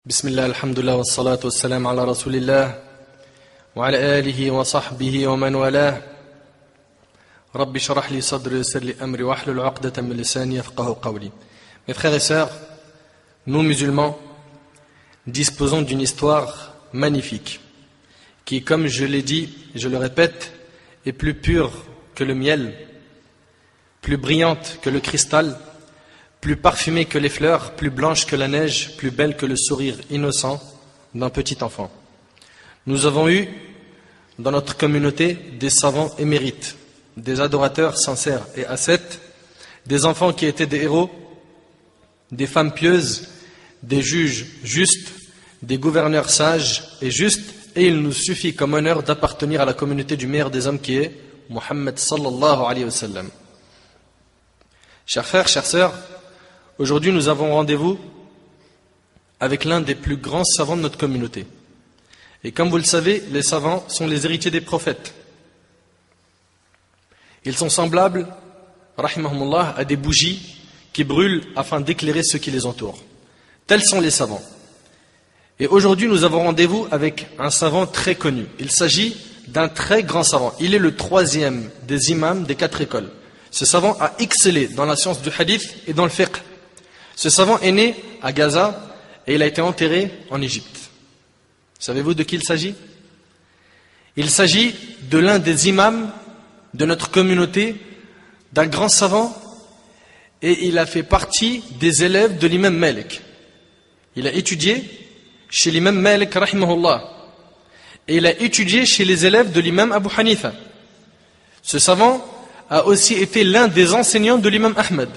بسم الله الحمد لله والصلاة والسلام على رسول الله وعلى آله وصحبه ومن والاه رب اشرح لي صدري ويسر لي أمري واحلل عقدة من لساني يفقهوا قولي. Mes frères et sœurs, nous musulmans disposons d'une histoire magnifique qui, comme je l'ai dit et je le répète, est plus pure que le miel, plus brillante que le cristal, plus parfumée que les fleurs, plus blanche que la neige, plus belle que le sourire innocent d'un petit enfant. Nous avons eu dans notre communauté des savants émérites, des adorateurs sincères et ascètes, des enfants qui étaient des héros, des femmes pieuses, des juges justes, des gouverneurs sages et justes, et il nous suffit comme honneur d'appartenir à la communauté du meilleur des hommes qui est Muhammad sallallahu alayhi wa sallam. Chers frères, chères sœurs, aujourd'hui nous avons rendez-vous avec l'un des plus grands savants de notre communauté. Et comme vous le savez, les savants sont les héritiers des prophètes. Ils sont semblables, rahimahumullah, à des bougies qui brûlent afin d'éclairer ceux qui les entourent. Tels sont les savants. Et aujourd'hui nous avons rendez-vous avec un savant très connu. Il s'agit d'un très grand savant. Il est le troisième des imams des 4 écoles. Ce savant a excellé dans la science du hadith et dans le fiqh. Ce savant est né à Gaza et il a été enterré en Égypte. Savez-vous de qui il s'agit? Il s'agit de l'un des imams de notre communauté, d'un grand savant, et il a fait partie des élèves de l'imam Malik. Il a étudié chez l'imam Malik, rahimahullah, et il a étudié chez les élèves de l'imam Abu Hanifa. Ce savant a aussi été l'un des enseignants de l'imam Ahmed.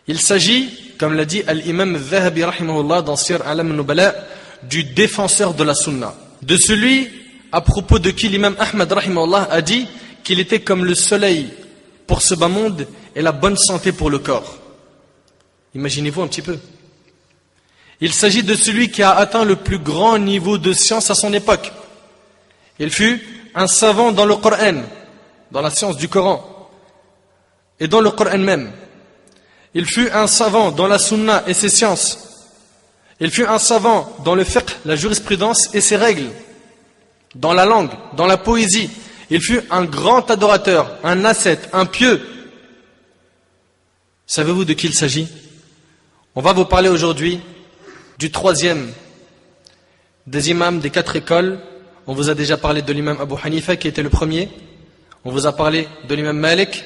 Il s'agit, comme l'a dit l'imam al-Zahabi rahimahullah dans Sir Alam al-Nubala, du défenseur de la sunna, de celui à propos de qui l'imam Ahmed rahimahullah a dit qu'il était comme le soleil pour ce bas monde et la bonne santé pour le corps. Imaginez-vous un petit peu. Il s'agit de celui qui a atteint le plus grand niveau de science à son époque. Il fut un savant dans le Coran, dans la science du Coran et dans le Coran même. Il fut un savant dans la sunna et ses sciences. Il fut un savant dans le fiqh, la jurisprudence et ses règles, dans la langue, dans la poésie. Il fut un grand adorateur, un ascète, un pieux. Savez-vous de qui il s'agit? On va vous parler aujourd'hui du troisième des imams des 4 écoles. On vous a déjà parlé de l'imam Abu Hanifa qui était le premier. On vous a parlé de l'imam Malik.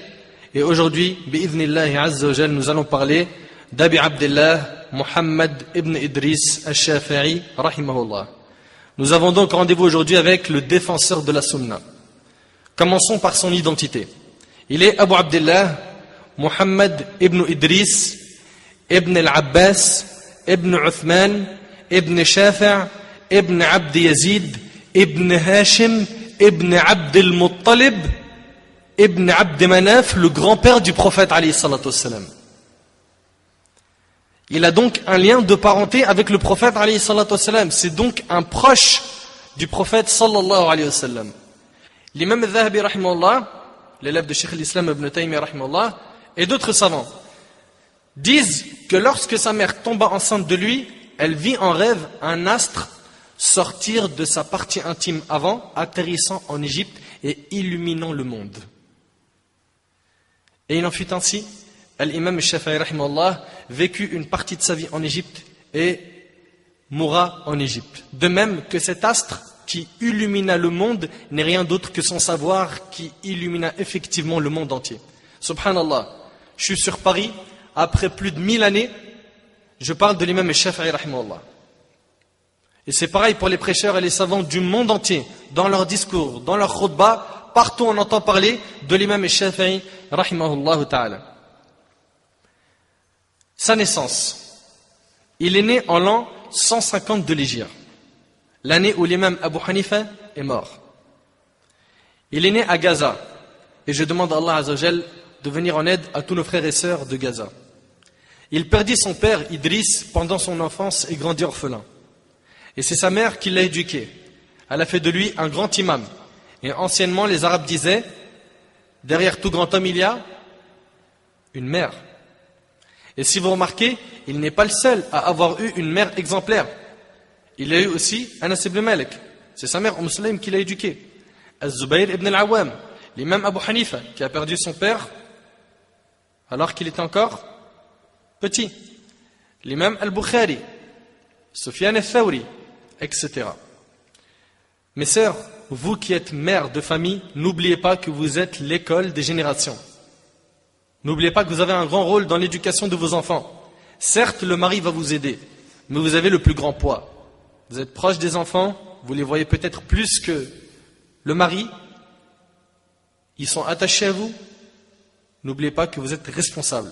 Et aujourd'hui, bi'idhnillahi azza wa jal, nous allons parler d'Abi Abdullah Muhammad ibn Idris al-Shafi'i rahimahullah. Nous avons donc rendez-vous aujourd'hui avec le défenseur de la sunna. Commençons par son identité. Il est Abu Abdullah Muhammad ibn Idris ibn al-Abbas ibn Uthman ibn Shafi' ibn Abd Yazid ibn Hashim ibn Abd al-Muttalib ibn Abd Manaf, le grand-père du prophète alayhi salatu wassalam. Il a donc un lien de parenté avec le prophète alayhi salatu wassalam. C'est donc un proche du prophète sallallahu alayhi wa sallam. L'imam al-Zahabi rahimahullah, l'élève de Cheikh al-Islam ibn Taymiyyah rahimahullah, et d'autres savants disent que lorsque sa mère tomba enceinte de lui, elle vit en rêve un astre sortir de sa partie intime avant, atterrissant en Égypte et illuminant le monde. Et il en fut ainsi. L'imam al-Shafi'i rahimahullah vécut une partie de sa vie en Égypte et mourra en Égypte. De même que cet astre qui illumina le monde n'est rien d'autre que son savoir qui illumina effectivement le monde entier. Subhanallah, je suis sur Paris, après plus de 1000 années, je parle de l'imam al-Shafi'i rahimahullah. Et c'est pareil pour les prêcheurs et les savants du monde entier, dans leurs discours, dans leurs khutbah, partout on entend parler de l'imam al-Shafi'i rahimahullah ta'ala. Sa naissance, il est né en l'an 150 de l'Hégire, l'année où l'imam Abu Hanifa est mort. Il est né à Gaza, et je demande à Allah Azza wa Jal de venir en aide à tous nos frères et sœurs de Gaza. Il perdit son père Idriss pendant son enfance et grandit orphelin. Et c'est sa mère qui l'a éduqué. Elle a fait de lui un grand imam. Et anciennement, les Arabes disaient, derrière tout grand homme il y a une mère. Et si vous remarquez, il n'est pas le seul à avoir eu une mère exemplaire. Il y a eu aussi Anas ibn Malik. C'est sa mère, Sulaym, qui l'a éduqué. Az-Zubayr ibn al-Awwam, l'imam Abu Hanifa, qui a perdu son père alors qu'il était encore petit. L'imam al-Bukhari, Sufyan al-Thawri, etc. Mes sœurs, vous qui êtes mères de famille, n'oubliez pas que vous êtes l'école des générations. N'oubliez pas que vous avez un grand rôle dans l'éducation de vos enfants. Certes, le mari va vous aider, mais vous avez le plus grand poids. Vous êtes proche des enfants, vous les voyez peut-être plus que le mari. Ils sont attachés à vous. N'oubliez pas que vous êtes responsable.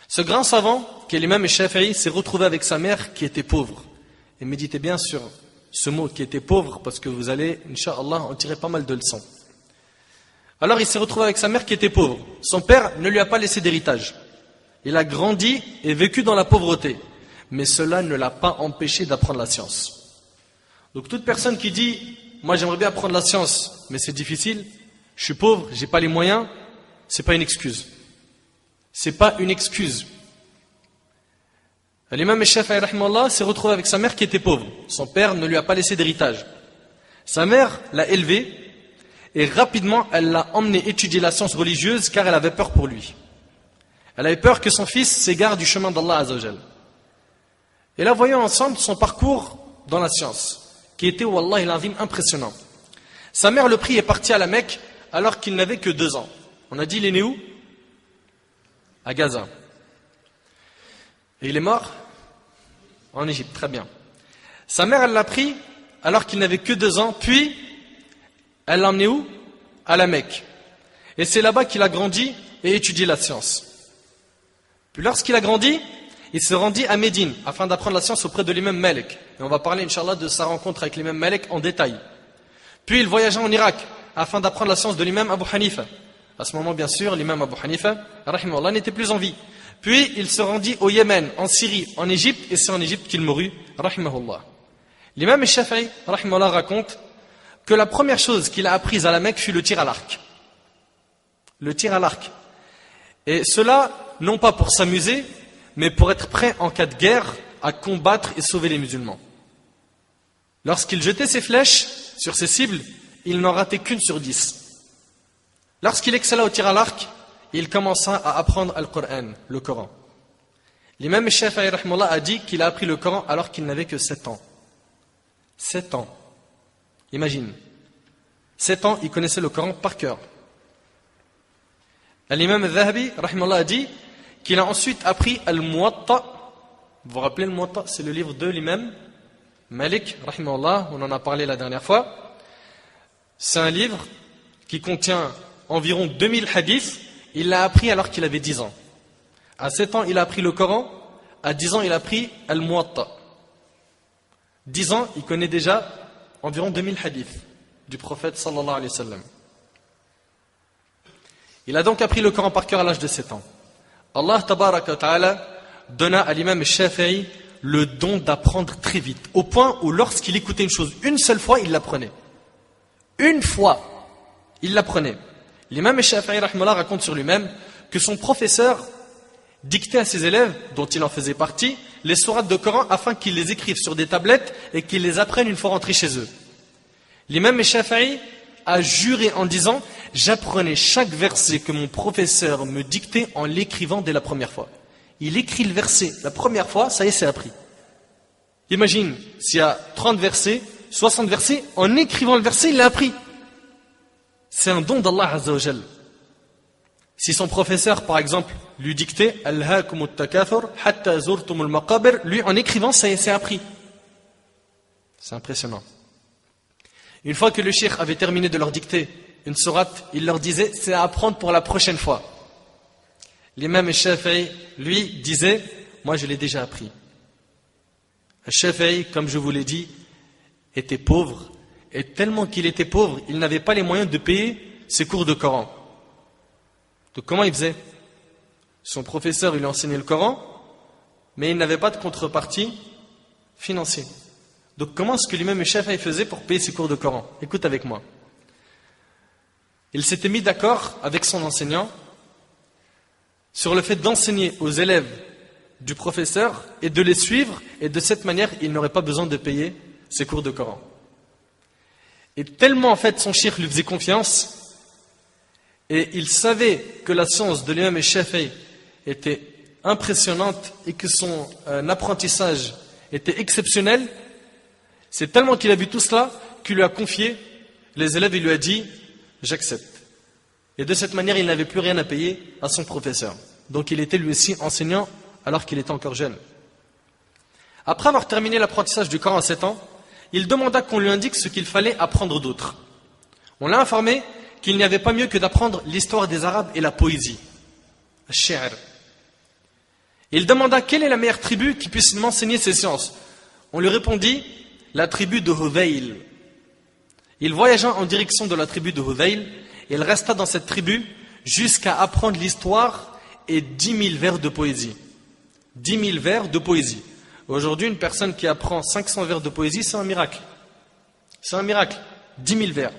Ce grand savant, qui est l'imam Shafi'i, s'est retrouvé avec sa mère qui était pauvre. Et méditez bien sur ce mot qui était pauvre, parce que vous allez, Inch'Allah, en tirer pas mal de leçons. Alors il s'est retrouvé avec sa mère qui était pauvre. Son père ne lui a pas laissé d'héritage. Il a grandi et vécu dans la pauvreté. Mais cela ne l'a pas empêché d'apprendre la science. Donc toute personne qui dit « Moi j'aimerais bien apprendre la science, mais c'est difficile, je suis pauvre, j'ai pas les moyens », c'est pas une excuse. C'est pas une excuse. L'imam Shafi'i rahimahullah s'est retrouvé avec sa mère qui était pauvre. Son père ne lui a pas laissé d'héritage. Sa mère l'a élevé et rapidement elle l'a emmené étudier la science religieuse car elle avait peur pour lui. Elle avait peur que son fils s'égare du chemin d'Allah Azza wa Jal. Et là, voyons ensemble son parcours dans la science, qui était, wallah il-azim, impressionnant. Sa mère le prit et partit à la Mecque alors qu'il n'avait que 2 ans. On a dit, il est né où? À Gaza. Et il est mort en Égypte, très bien. Sa mère, elle l'a pris alors qu'il n'avait que 2 ans, puis elle l'a emmené où? À la Mecque. Et c'est là-bas qu'il a grandi et étudié la science. Puis lorsqu'il a grandi, il se rendit à Médine afin d'apprendre la science auprès de l'imam Malik. Et on va parler, Inch'Allah, de sa rencontre avec l'imam Malik en détail. Puis il voyagea en Irak afin d'apprendre la science de l'imam Abu Hanifa. À ce moment, bien sûr, l'imam Abu Hanifa, rahimahullah, n'était plus en vie. Puis il se rendit au Yémen, en Syrie, en Égypte, et c'est en Égypte qu'il mourut, rahimahullah. L'imam Shafi'i, rahimahullah, raconte que la première chose qu'il a apprise à la Mecque fut le tir à l'arc. Le tir à l'arc. Et cela, non pas pour s'amuser, mais pour être prêt en cas de guerre à combattre et sauver les musulmans. Lorsqu'il jetait ses flèches sur ses cibles, il n'en ratait qu'une sur 10. Lorsqu'il excella au tir à l'arc, il commença à apprendre le Coran, le Coran. L'imam Shafi'i rahimahullah a dit qu'il a appris le Coran alors qu'il n'avait que 7 ans. 7 ans. Imagine. 7 ans, il connaissait le Coran par cœur. L'imam al-Dhahabi rahimahullah a dit qu'il a ensuite appris Al-Muwatta. Vous vous rappelez Al-Muwatta? C'est le livre de l'imam Malik, rahimahullah, on en a parlé la dernière fois. C'est un livre qui contient environ 2000 hadiths. Il l'a appris alors qu'il avait 10 ans. À 7 ans, il a appris le Coran. À 10 ans, il a appris Al-Muwatta. 10 ans, il connaît déjà environ 2000 hadiths du prophète sallallahu alayhi wa sallam. Il a donc appris le Coran par cœur à l'âge de 7 ans. Allah tabaraka wa ta'ala donna à l'imam Shafi'i le don d'apprendre très vite, au point où lorsqu'il écoutait une chose une seule fois, il l'apprenait. Une fois, il l'apprenait. L'imam Shafi'i rahimahullah raconte sur lui-même que son professeur dictait à ses élèves, dont il en faisait partie, les sourates de Coran afin qu'ils les écrivent sur des tablettes et qu'ils les apprennent une fois rentrés chez eux. L'imam Shafi'i a juré en disant « J'apprenais chaque verset que mon professeur me dictait en l'écrivant dès la première fois. » Il écrit le verset la première fois, ça y est, c'est appris. Imagine, s'il y a 30 versets, 60 versets, en écrivant le verset, il l'a appris. C'est un don d'Allah Azza wa Jal. Si son professeur, par exemple, lui dictait « Alhaakumut takathur hatta zurtumul maqabir », lui, en écrivant, ça y est, c'est appris. C'est impressionnant. Une fois que le cheikh avait terminé de leur dicter une sourate, il leur disait « C'est à apprendre pour la prochaine fois ». L'imam Shafi'i, lui, disait « Moi, je l'ai déjà appris ». Shafi'i, comme je vous l'ai dit, était pauvre. Et tellement qu'il était pauvre, il n'avait pas les moyens de payer ses cours de Coran. Donc comment il faisait? Son professeur, il lui enseignait le Coran, mais il n'avait pas de contrepartie financière. Donc comment est-ce que l'imam Shafi'i faisait pour payer ses cours de Coran? Écoute avec moi. Il s'était mis d'accord avec son enseignant sur le fait d'enseigner aux élèves du professeur et de les suivre, et de cette manière, il n'aurait pas besoin de payer ses cours de Coran. Et tellement en fait son cheikh lui faisait confiance, et il savait que la science de l'imam Shafi'i était impressionnante et que son apprentissage était exceptionnel, c'est tellement qu'il a vu tout cela qu'il lui a confié les élèves et lui a dit « j'accepte ». Et de cette manière, il n'avait plus rien à payer à son professeur. Donc il était lui aussi enseignant alors qu'il était encore jeune. Après avoir terminé l'apprentissage du Coran à 7 ans, il demanda qu'on lui indique ce qu'il fallait apprendre d'autre. On l'a informé qu'il n'y avait pas mieux que d'apprendre l'histoire des Arabes et la poésie. Al-Shi'r. Il demanda quelle est la meilleure tribu qui puisse m'enseigner ces sciences. On lui répondit la tribu de Hudayl. Il voyagea en direction de la tribu de Hudayl et il resta dans cette tribu jusqu'à apprendre l'histoire et 10 000 vers de poésie. 10 000 vers de poésie. Aujourd'hui, une personne qui apprend 500 vers de poésie, c'est un miracle. C'est un miracle. 10 000 vers.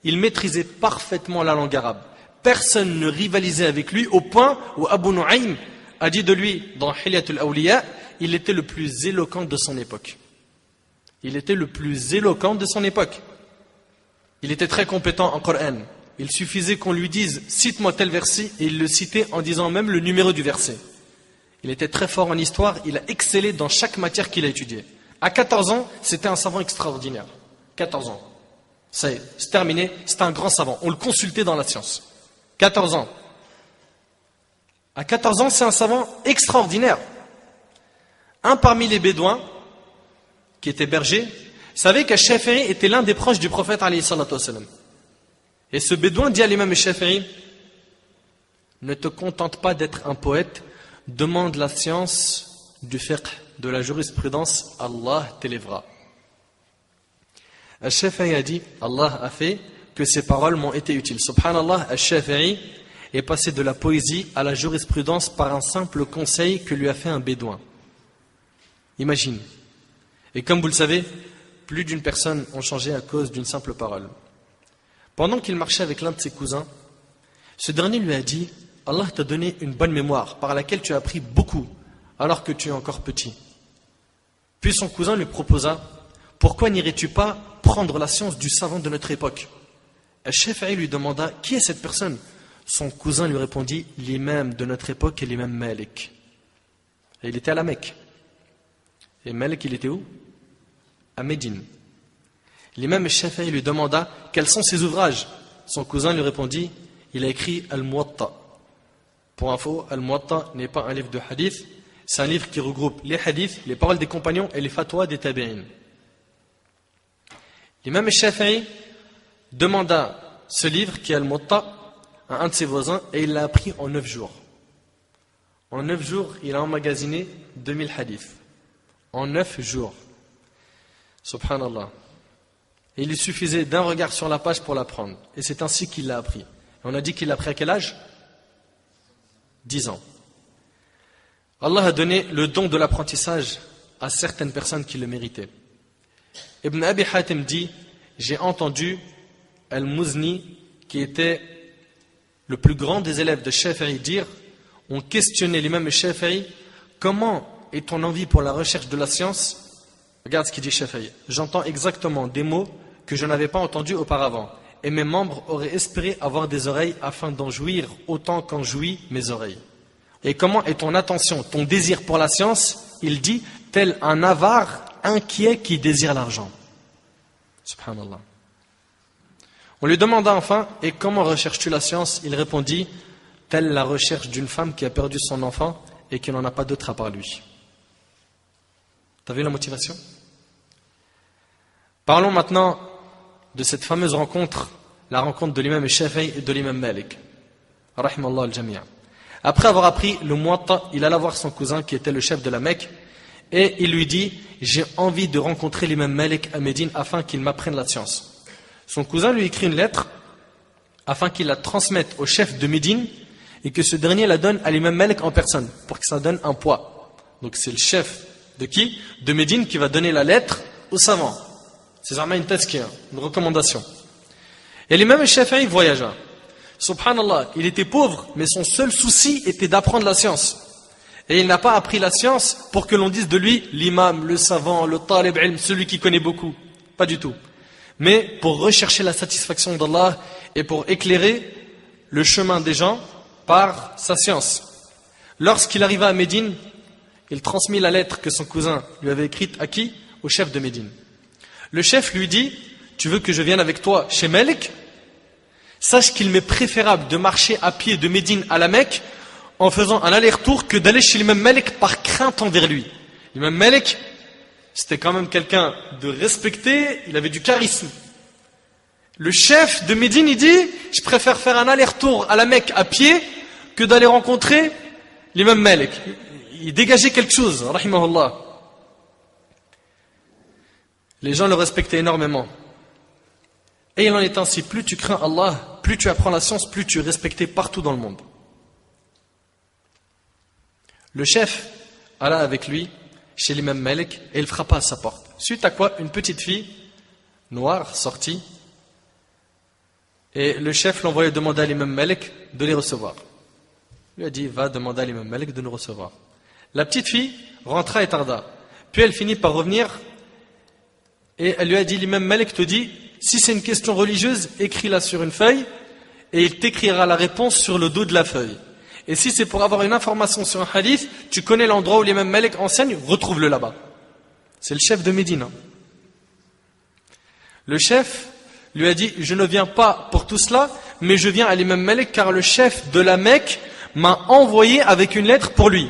Il maîtrisait parfaitement la langue arabe. Personne ne rivalisait avec lui au point où Abu Nu'aym a dit de lui, dans Hilyatul Awliya, il était le plus éloquent de son époque. Il était le plus éloquent de son époque. Il était très compétent en Coran. Il suffisait qu'on lui dise « cite-moi tel verset » et il le citait en disant même le numéro du verset. Il était très fort en histoire, il a excellé dans chaque matière qu'il a étudiée. À 14 ans, c'était un savant extraordinaire. 14 ans. Ça y est, c'est terminé, c'était un grand savant. On le consultait dans la science. 14 ans. À 14 ans, c'est un savant extraordinaire. Un parmi les Bédouins, qui était berger, savait qu'Ash-Shafi'i était l'un des proches du prophète alayhi salatu wassalam. Et ce Bédouin dit à l'imam Shafi'i, ne te contente pas d'être un poète, demande la science du fiqh, de la jurisprudence, Allah t'élèvera. Ash-Shafi'i a dit, Allah a fait que ces paroles m'ont été utiles. Subhanallah, Ash-Shafi'i est passé de la poésie à la jurisprudence par un simple conseil que lui a fait un Bédouin. Imagine. Et comme vous le savez, plus d'une personne ont changé à cause d'une simple parole. Pendant qu'il marchait avec l'un de ses cousins, ce dernier lui a dit, Allah t'a donné une bonne mémoire par laquelle tu as appris beaucoup alors que tu es encore petit. Puis son cousin lui proposa, pourquoi n'irais-tu pas prendre la science du savant de notre époque? Al-Shafi'i lui demanda, qui est cette personne? Son cousin lui répondit, l'imam de notre époque est l'imam Malik. Et il était à la Mecque. Et Malik, il était où? À Médine. L'imam Shafi'i lui demanda, quels sont ses ouvrages? Son cousin lui répondit, il a écrit Al-Muwatta. Pour info, Al-Muwatta n'est pas un livre de hadith, c'est un livre qui regroupe les hadiths, les paroles des compagnons et les fatwas des tabi'in. L'imam Shafi'i demanda ce livre qui est Al-Muwatta à un de ses voisins et il l'a appris en 9 jours. En 9 jours, il a emmagasiné 2000 hadiths. En 9 jours. Subhanallah. Et il lui suffisait d'un regard sur la page pour l'apprendre. Et c'est ainsi qu'il l'a appris. Et on a dit qu'il l'a appris à quel âge? 10 ans. Allah a donné le don de l'apprentissage à certaines personnes qui le méritaient. Ibn Abi Hatim dit, j'ai entendu Al-Muzni, qui était le plus grand des élèves de Shafi'i, dire, on questionnait l'imam Shafi'i, comment est ton envie pour la recherche de la science? Regarde ce qu'il dit Shafi'i. J'entends exactement des mots que je n'avais pas entendus auparavant. Et mes membres auraient espéré avoir des oreilles afin d'en jouir autant qu'en jouit mes oreilles. Et comment est ton attention, ton désir pour la science? Il dit, tel un avare inquiet qui désire l'argent. Subhanallah. On lui demanda enfin, et comment recherches-tu la science? Il répondit, telle la recherche d'une femme qui a perdu son enfant et qui n'en a pas d'autre à part lui. T'as vu la motivation? Parlons maintenant de cette fameuse rencontre, la rencontre de l'imam Shafi'i et de l'imam Malik. Rahimallah al-Jami'a. Après avoir appris le Muwatta, il alla voir son cousin qui était le chef de la Mecque et il lui dit, j'ai envie de rencontrer l'imam Malik à Médine afin qu'il m'apprenne la science. Son cousin lui écrit une lettre afin qu'il la transmette au chef de Médine et que ce dernier la donne à l'imam Malik en personne pour que ça donne un poids. Donc c'est le chef de qui? De Médine qui va donner la lettre au savant. C'est vraiment une tazkiya, une recommandation. Et l'imam Shafi'i voyagea. Subhanallah, il était pauvre, mais son seul souci était d'apprendre la science. Et il n'a pas appris la science pour que l'on dise de lui l'imam, le savant, le talib ilm, celui qui connaît beaucoup. Pas du tout. Mais pour rechercher la satisfaction d'Allah et pour éclairer le chemin des gens par sa science. Lorsqu'il arriva à Médine, il transmit la lettre que son cousin lui avait écrite à qui? Au chef de Médine. Le chef lui dit: tu veux que je vienne avec toi chez Malik? Sache qu'il m'est préférable de marcher à pied de Médine à la Mecque en faisant un aller-retour que d'aller chez l'imam Malik par crainte envers lui. L'imam Malik, c'était quand même quelqu'un de respecté, il avait du charisme. Le chef de Médine, il dit: je préfère faire un aller-retour à la Mecque à pied que d'aller rencontrer l'imam Malik. Il dégageait quelque chose, rahimahullah. Les gens le respectaient énormément. Et il en est ainsi, plus tu crains Allah, plus tu apprends la science, plus tu es respecté partout dans le monde. Le chef alla avec lui chez l'imam Malik et il frappa à sa porte. Suite à quoi, une petite fille noire sortit et le chef l'envoya demander à l'imam Malik de les recevoir. Il lui a dit: va demander à l'imam Malik de nous recevoir. La petite fille rentra et tarda. Puis elle finit par revenir et elle lui a dit: l'imam Malik te dit, si c'est une question religieuse, écris-la sur une feuille et il t'écrira la réponse sur le dos de la feuille. Et si c'est pour avoir une information sur un hadith, tu connais l'endroit où l'imam Malik enseigne, retrouve-le là-bas. C'est le chef de Médine. Le chef lui a dit: je ne viens pas pour tout cela, mais je viens à l'imam Malik car le chef de la Mecque m'a envoyé avec une lettre pour lui.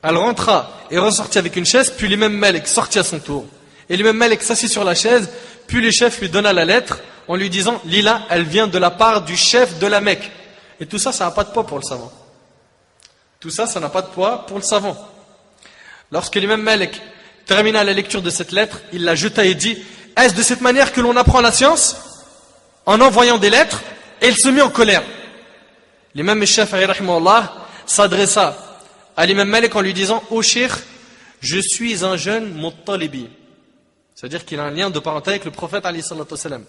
Elle rentra et ressortit avec une chaise, puis l'imam Malik sortit à son tour. Et l'imam Malik s'assit sur la chaise, puis le chef lui donna la lettre en lui disant: Lila, elle vient de la part du chef de la Mecque. Et tout ça, ça n'a pas de poids pour le savant. Tout ça, ça n'a pas de poids pour le savant. Lorsque l'imam Malik termina la lecture de cette lettre, il la jeta et dit: est-ce de cette manière que l'on apprend la science? En envoyant des lettres? Et il se mit en colère. L'imam Shafi'i rahimahullah s'adressa à l'imam Malik en lui disant: ô cheikh, je suis un jeune muttalibi. C'est-à-dire qu'il a un lien de parenté avec le prophète alayhi salatu wassalam.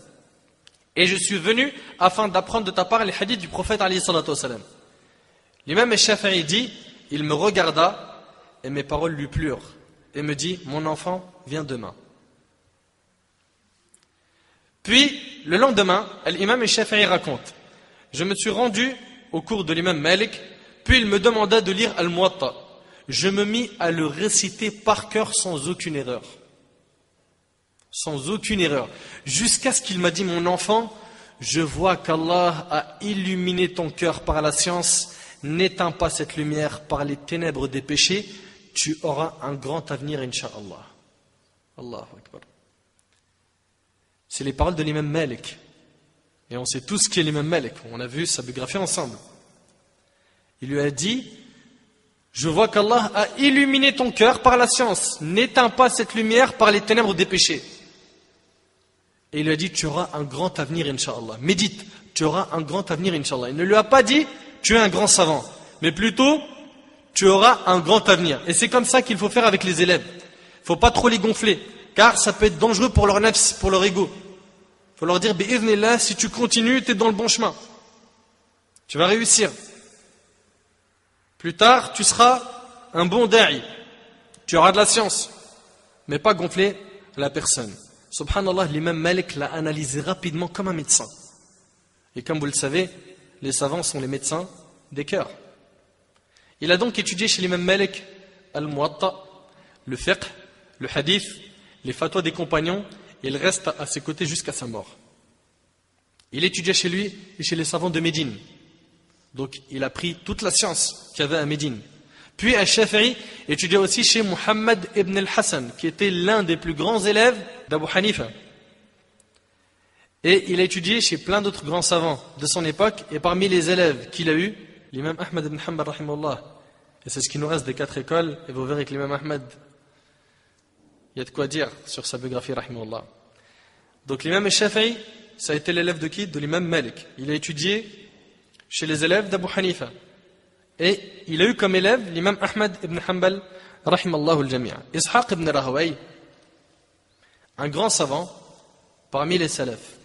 Et je suis venu afin d'apprendre de ta part les hadiths du prophète alayhi salatu wassalam. L'imam Shafi'i dit: il me regarda et mes paroles lui plurent et me dit: mon enfant, viens demain. Puis, le lendemain, l'imam Shafi'i raconte: je me suis rendu au cours de l'imam Malik, puis il me demanda de lire Al-Muwatta. Je me mis à le réciter par cœur sans aucune erreur. Sans aucune erreur. Jusqu'à ce qu'il m'a dit: mon enfant, je vois qu'Allah a illuminé ton cœur par la science. N'éteins pas cette lumière par les ténèbres des péchés. Tu auras un grand avenir, incha'Allah. Allahu Akbar. C'est les paroles de l'imam Malik. Et on sait tous ce qu'est l'imam Malik. On a vu sa biographie ensemble. Il lui a dit: je vois qu'Allah a illuminé ton cœur par la science. N'éteins pas cette lumière par les ténèbres des péchés. Et il lui a dit: tu auras un grand avenir, incha'Allah. Médite, tu auras un grand avenir, incha'Allah. Il ne lui a pas dit: tu es un grand savant. Mais plutôt, tu auras un grand avenir. Et c'est comme ça qu'il faut faire avec les élèves. Il ne faut pas trop les gonfler. Car ça peut être dangereux pour leur nafs, pour leur ego. Il faut leur dire: bi'idhnillah, si tu continues, tu es dans le bon chemin. Tu vas réussir. Plus tard, tu seras un bon da'i. Tu auras de la science. Mais pas gonfler la personne. Subhanallah, l'imam Malik l'a analysé rapidement comme un médecin. Et comme vous le savez, les savants sont les médecins des cœurs. Il a donc étudié chez l'imam Malik Al-Muwatta, le fiqh, le hadith, les fatwas des compagnons, et il reste à ses côtés jusqu'à sa mort. Il étudia chez lui et chez les savants de Médine. Donc il a pris toute la science qu'il y avait à Médine. Puis Al-Shafi'i étudia aussi chez Muhammad ibn al-Hassan, qui était l'un des plus grands élèves d'Abu Hanifa. Et il a étudié chez plein d'autres grands savants de son époque, et parmi les élèves qu'il a eus, l'imam Ahmad ibn Hanbal rahimahullah. Et c'est ce qui nous reste des 4 écoles, et vous verrez que l'imam Ahmad, il y a de quoi dire sur sa biographie rahimahullah. Donc l'imam Shafi'i, ça a été l'élève de qui? De l'imam Malik. Il a étudié chez les élèves d'Abu Hanifa. Et il a eu comme élève l'imam Ahmad ibn Hanbal rahimallahu al-jami'a. Ishaq ibn Rahawayh, un grand savant parmi les salafs,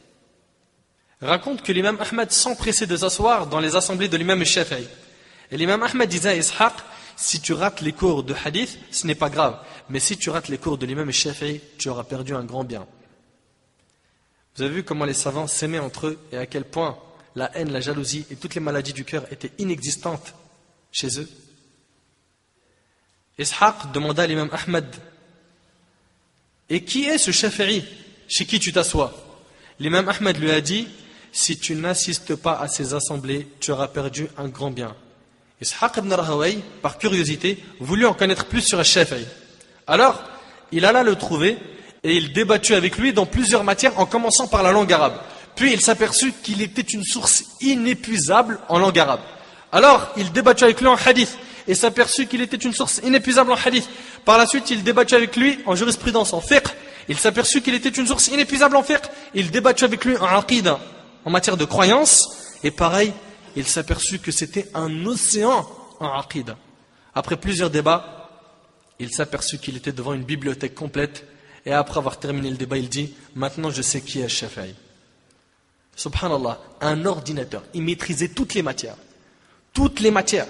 raconte que l'imam Ahmad s'empressait de s'asseoir dans les assemblées de l'imam Shafi'i. Et l'imam Ahmad disait à Ishaq si tu rates les cours de hadith, ce n'est pas grave. Mais si tu rates les cours de l'imam Shafi'i, tu auras perdu un grand bien. Vous avez vu comment les savants s'aimaient entre eux et à quel point la haine, la jalousie et toutes les maladies du cœur étaient inexistantes chez eux. Ishaq demanda à l'imam Ahmad: et qui est ce Shafi'i chez qui tu t'assois? L'imam Ahmad lui a dit: si tu n'assistes pas à ces assemblées, tu auras perdu un grand bien. Ishaq ibn Rahawayh, par curiosité, voulut en connaître plus sur Shafi'i. Alors, il alla le trouver et il débattit avec lui dans plusieurs matières, en commençant par la langue arabe. Puis il s'aperçut qu'il était une source inépuisable en langue arabe. Alors, il débattit avec lui en hadith et s'aperçut qu'il était une source inépuisable en hadith. Par la suite, il débattit avec lui en jurisprudence, en fiqh. Il s'aperçut qu'il était une source inépuisable en fiqh. Il débattit avec lui en aqida, en matière de croyance. Et pareil, il s'aperçut que c'était un océan en aqida. Après plusieurs débats, il s'aperçut qu'il était devant une bibliothèque complète. Et après avoir terminé le débat, il dit: maintenant je sais qui est Shafi'i. Subhanallah, un ordinateur. Il maîtrisait toutes les matières. Toutes les matières.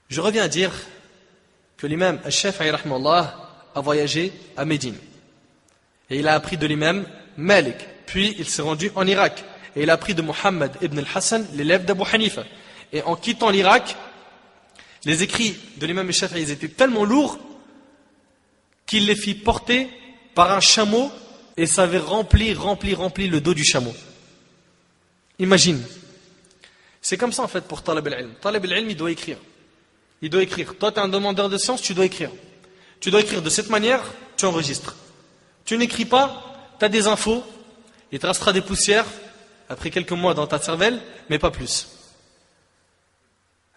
Je reviens à dire que l'imam Shafi'i a voyagé à Médine. Et il a appris de l'imam Malik. Puis il s'est rendu en Irak. Et il a appris de Muhammad ibn al-Hassan, l'élève d'Abu Hanifa. Et en quittant l'Irak, les écrits de l'imam Shafi'i étaient tellement lourds qu'il les fit porter par un chameau et ça avait rempli le dos du chameau. Imagine. C'est comme ça en fait pour Talib al-Ilm. Talib al-Ilm, il doit écrire. Il doit écrire. Toi, tu es un demandeur de science, tu dois écrire. Tu dois écrire de cette manière, tu enregistres. Tu n'écris pas, tu as des infos, il te restera des poussières après quelques mois dans ta cervelle, mais pas plus.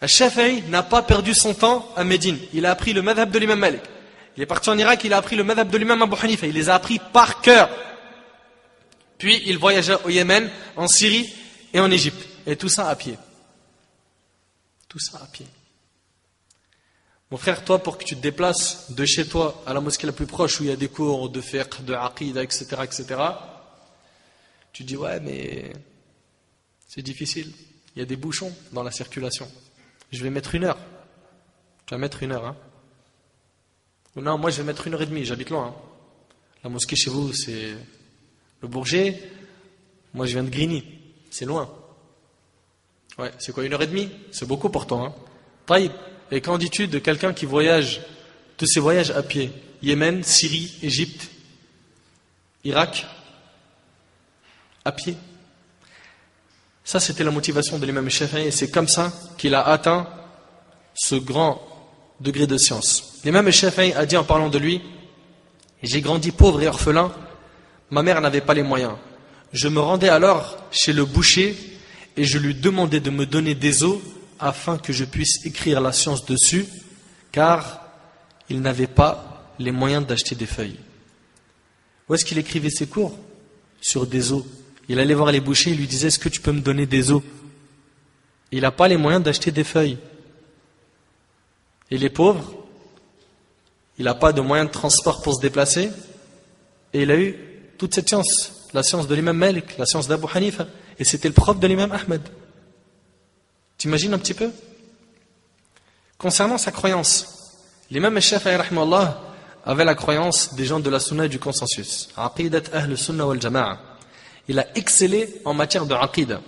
Al-Shafi'i n'a pas perdu son temps à Médine. Il a appris le madhab de l'imam Malik. Il est parti en Irak, il a appris le madhab de l'imam Abu Hanifa. Il les a appris par cœur. Puis il voyagea au Yémen, en Syrie et en Égypte. Et tout ça à pied. Tout ça à pied. Mon frère, toi, pour que tu te déplaces de chez toi à la mosquée la plus proche où il y a des cours de fiqh, de aqida, etc., tu dis: ouais, mais c'est difficile. Il y a des bouchons dans la circulation. Je vais mettre 1 heure. Tu vas mettre 1 heure, hein? Non, moi je vais mettre 1h30, j'habite loin. Hein. La mosquée chez vous, c'est le Bourget. Moi je viens de Grigny, c'est loin. Ouais, c'est quoi, 1h30? C'est beaucoup pour toi. Hein. Taïb. Et qu'en dis-tu de quelqu'un qui voyage, de ses voyages à pied? Yémen, Syrie, Égypte, Irak, à pied. Ça c'était la motivation de l'imam Shafi'i et c'est comme ça qu'il a atteint ce grand degré de science. L'imam Shafi'i a dit en parlant de lui: j'ai grandi pauvre et orphelin, ma mère n'avait pas les moyens. Je me rendais alors chez le boucher et je lui demandais de me donner des os afin que je puisse écrire la science dessus, car il n'avait pas les moyens d'acheter des feuilles. Où est-ce qu'il écrivait ses cours? Sur des os. Il allait voir les bouchers, il lui disait: est-ce que tu peux me donner des os? Il n'a pas les moyens d'acheter des feuilles. Et les pauvres, il n'a pas de moyens de transport pour se déplacer, et il a eu toute cette science, la science de l'imam Malik, la science d'Abu Hanifa, et c'était le prof de l'imam Ahmed. T'imagines un petit peu? Concernant sa croyance, l'imam Shafi'i rahimahullah avait la croyance des gens de la sunna et du consensus. Aqidat ahl sunna wal jama'a. Il a excellé en matière de aqida.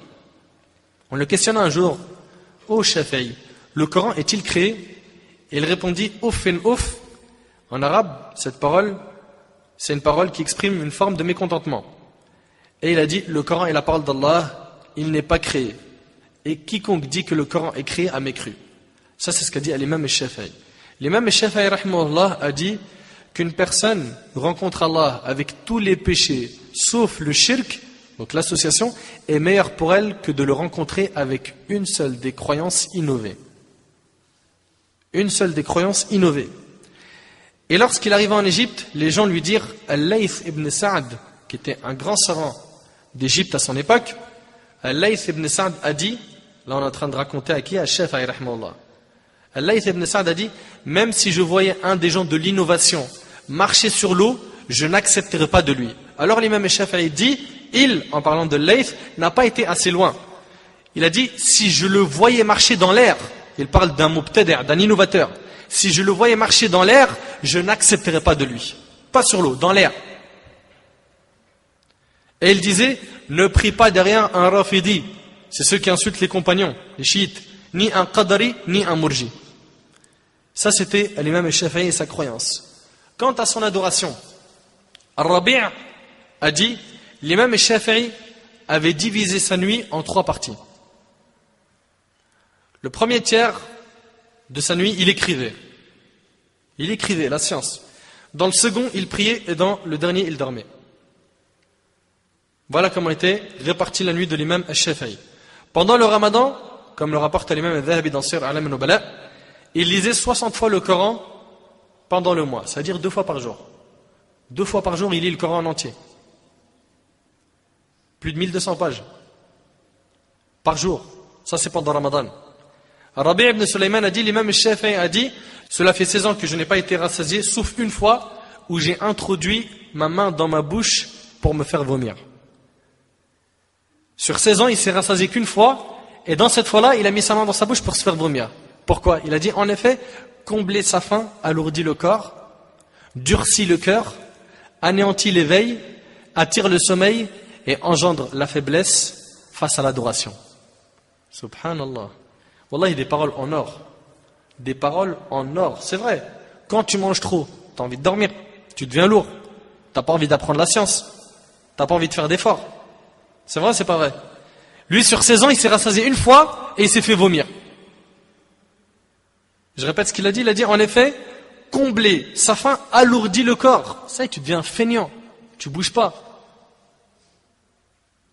On le questionna un jour: ô Shafi'i, le Coran est-il créé? Et il répondit: oufin ouf. En arabe, cette parole, c'est une parole qui exprime une forme de mécontentement. Et il a dit: le Coran est la parole d'Allah, il n'est pas créé. Et quiconque dit que le Coran est créé a mécru. Ça, c'est ce qu'a dit l'imam Shafi'i. L'imam Shafi'i rahimahullah a dit qu'une personne rencontre Allah avec tous les péchés, sauf le shirk, donc l'association, est meilleure pour elle que de le rencontrer avec une seule des croyances innovées. Une seule des croyances innovées. Et lorsqu'il arriva en Égypte, les gens lui dirent: Al-Layth ibn Sa'd, qui était un grand savant d'Égypte à son époque, Al-Layth ibn Sa'd a dit, là on est en train de raconter à qui? À Shafi'i rahimahullah. Al-Layth ibn Sa'd a dit: même si je voyais un des gens de l'innovation marcher sur l'eau, je n'accepterai pas de lui. Alors l'imam Shafi'i dit, en parlant de Layth, n'a pas été assez loin. Il a dit: si je le voyais marcher dans l'air, il parle d'un mubtadi', d'un innovateur. Si je le voyais marcher dans l'air, je n'accepterais pas de lui. Pas sur l'eau, dans l'air. Et il disait, ne prie pas derrière un rafidi. C'est ceux qui insultent les compagnons, les chiites. Ni un qadari, ni un murji. Ça, c'était l'imam al-Shafi'i et sa croyance. Quant à son adoration, Al-Rabi' a dit, l'imam al-Shafi'i avait divisé sa nuit en 3 parties. Le premier tiers de sa nuit, il écrivait. Il écrivait la science. Dans le second, il priait et dans le dernier, il dormait. Voilà comment était répartie la nuit de l'imam al-Shafi'i. Pendant le ramadan, comme le rapporte l'imam al-Dhahabi dans Sir A'lam al-Nubala, il lisait 60 fois le Coran pendant le mois, c'est-à-dire 2 fois par jour. 2 fois par jour, il lit le Coran en entier. Plus de 1200 pages. Par jour. Ça, c'est pendant Ramadan. Rabi' ibn Sulaiman a dit, l'imam al-Shafi'i a dit, cela fait 16 ans que je n'ai pas été rassasié, sauf une fois où j'ai introduit ma main dans ma bouche pour me faire vomir. Sur 16 ans, il s'est rassasié qu'une fois, et dans cette fois-là, il a mis sa main dans sa bouche pour se faire vomir. Pourquoi? Il a dit, en effet, combler sa faim alourdit le corps, durcit le cœur, anéantit l'éveil, attire le sommeil et engendre la faiblesse face à l'adoration. Subhanallah. Wallah, il y a des paroles en or. Des paroles en or. C'est vrai. Quand tu manges trop, tu as envie de dormir. Tu deviens lourd. Tu n'as pas envie d'apprendre la science. Tu n'as pas envie de faire d'efforts. C'est vrai, c'est pas vrai. Lui, sur 16 ans, il s'est rassasié une fois et il s'est fait vomir. Je répète ce qu'il a dit. Il a dit, en effet, combler sa faim alourdit le corps. Ça y est, tu deviens feignant. Tu bouges pas.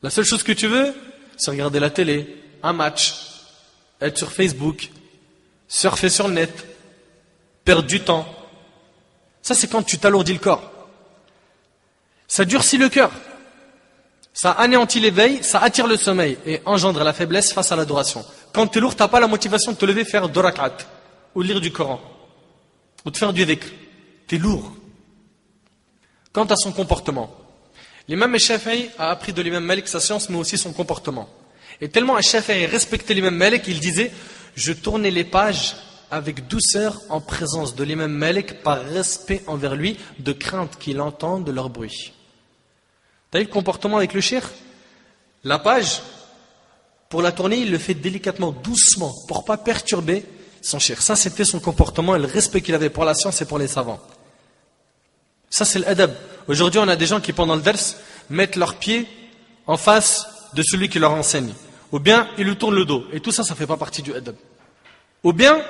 La seule chose que tu veux, c'est regarder la télé, un match, être sur Facebook, surfer sur le net, perdre du temps. Ça, c'est quand tu t'alourdis le corps. Ça durcit le cœur. Ça anéantit l'éveil, ça attire le sommeil et engendre la faiblesse face à l'adoration. Quand tu es lourd, tu n'as pas la motivation de te lever faire 2 rak'at, ou lire du Coran, ou de faire du dhikr. Tu es lourd. Quant à son comportement, l'imam al-Shafi'i a appris de l'imam Malik sa science, mais aussi son comportement. Et tellement al-Shafi'i respectait l'imam Malik, il disait, je tournais les pages avec douceur en présence de l'imam Malik par respect envers lui, de crainte qu'il entende leur bruit. T'as vu le comportement avec le cheikh? La page, pour la tourner, il le fait délicatement, doucement, pour pas perturber son cheikh. Ça, c'était son comportement et le respect qu'il avait pour la science et pour les savants. Ça, c'est l'adab. Aujourd'hui, on a des gens qui, pendant le dars, mettent leurs pieds en face de celui qui leur enseigne. Ou bien, ils lui tournent le dos. Et tout ça, ça fait pas partie du adab. Ou bien,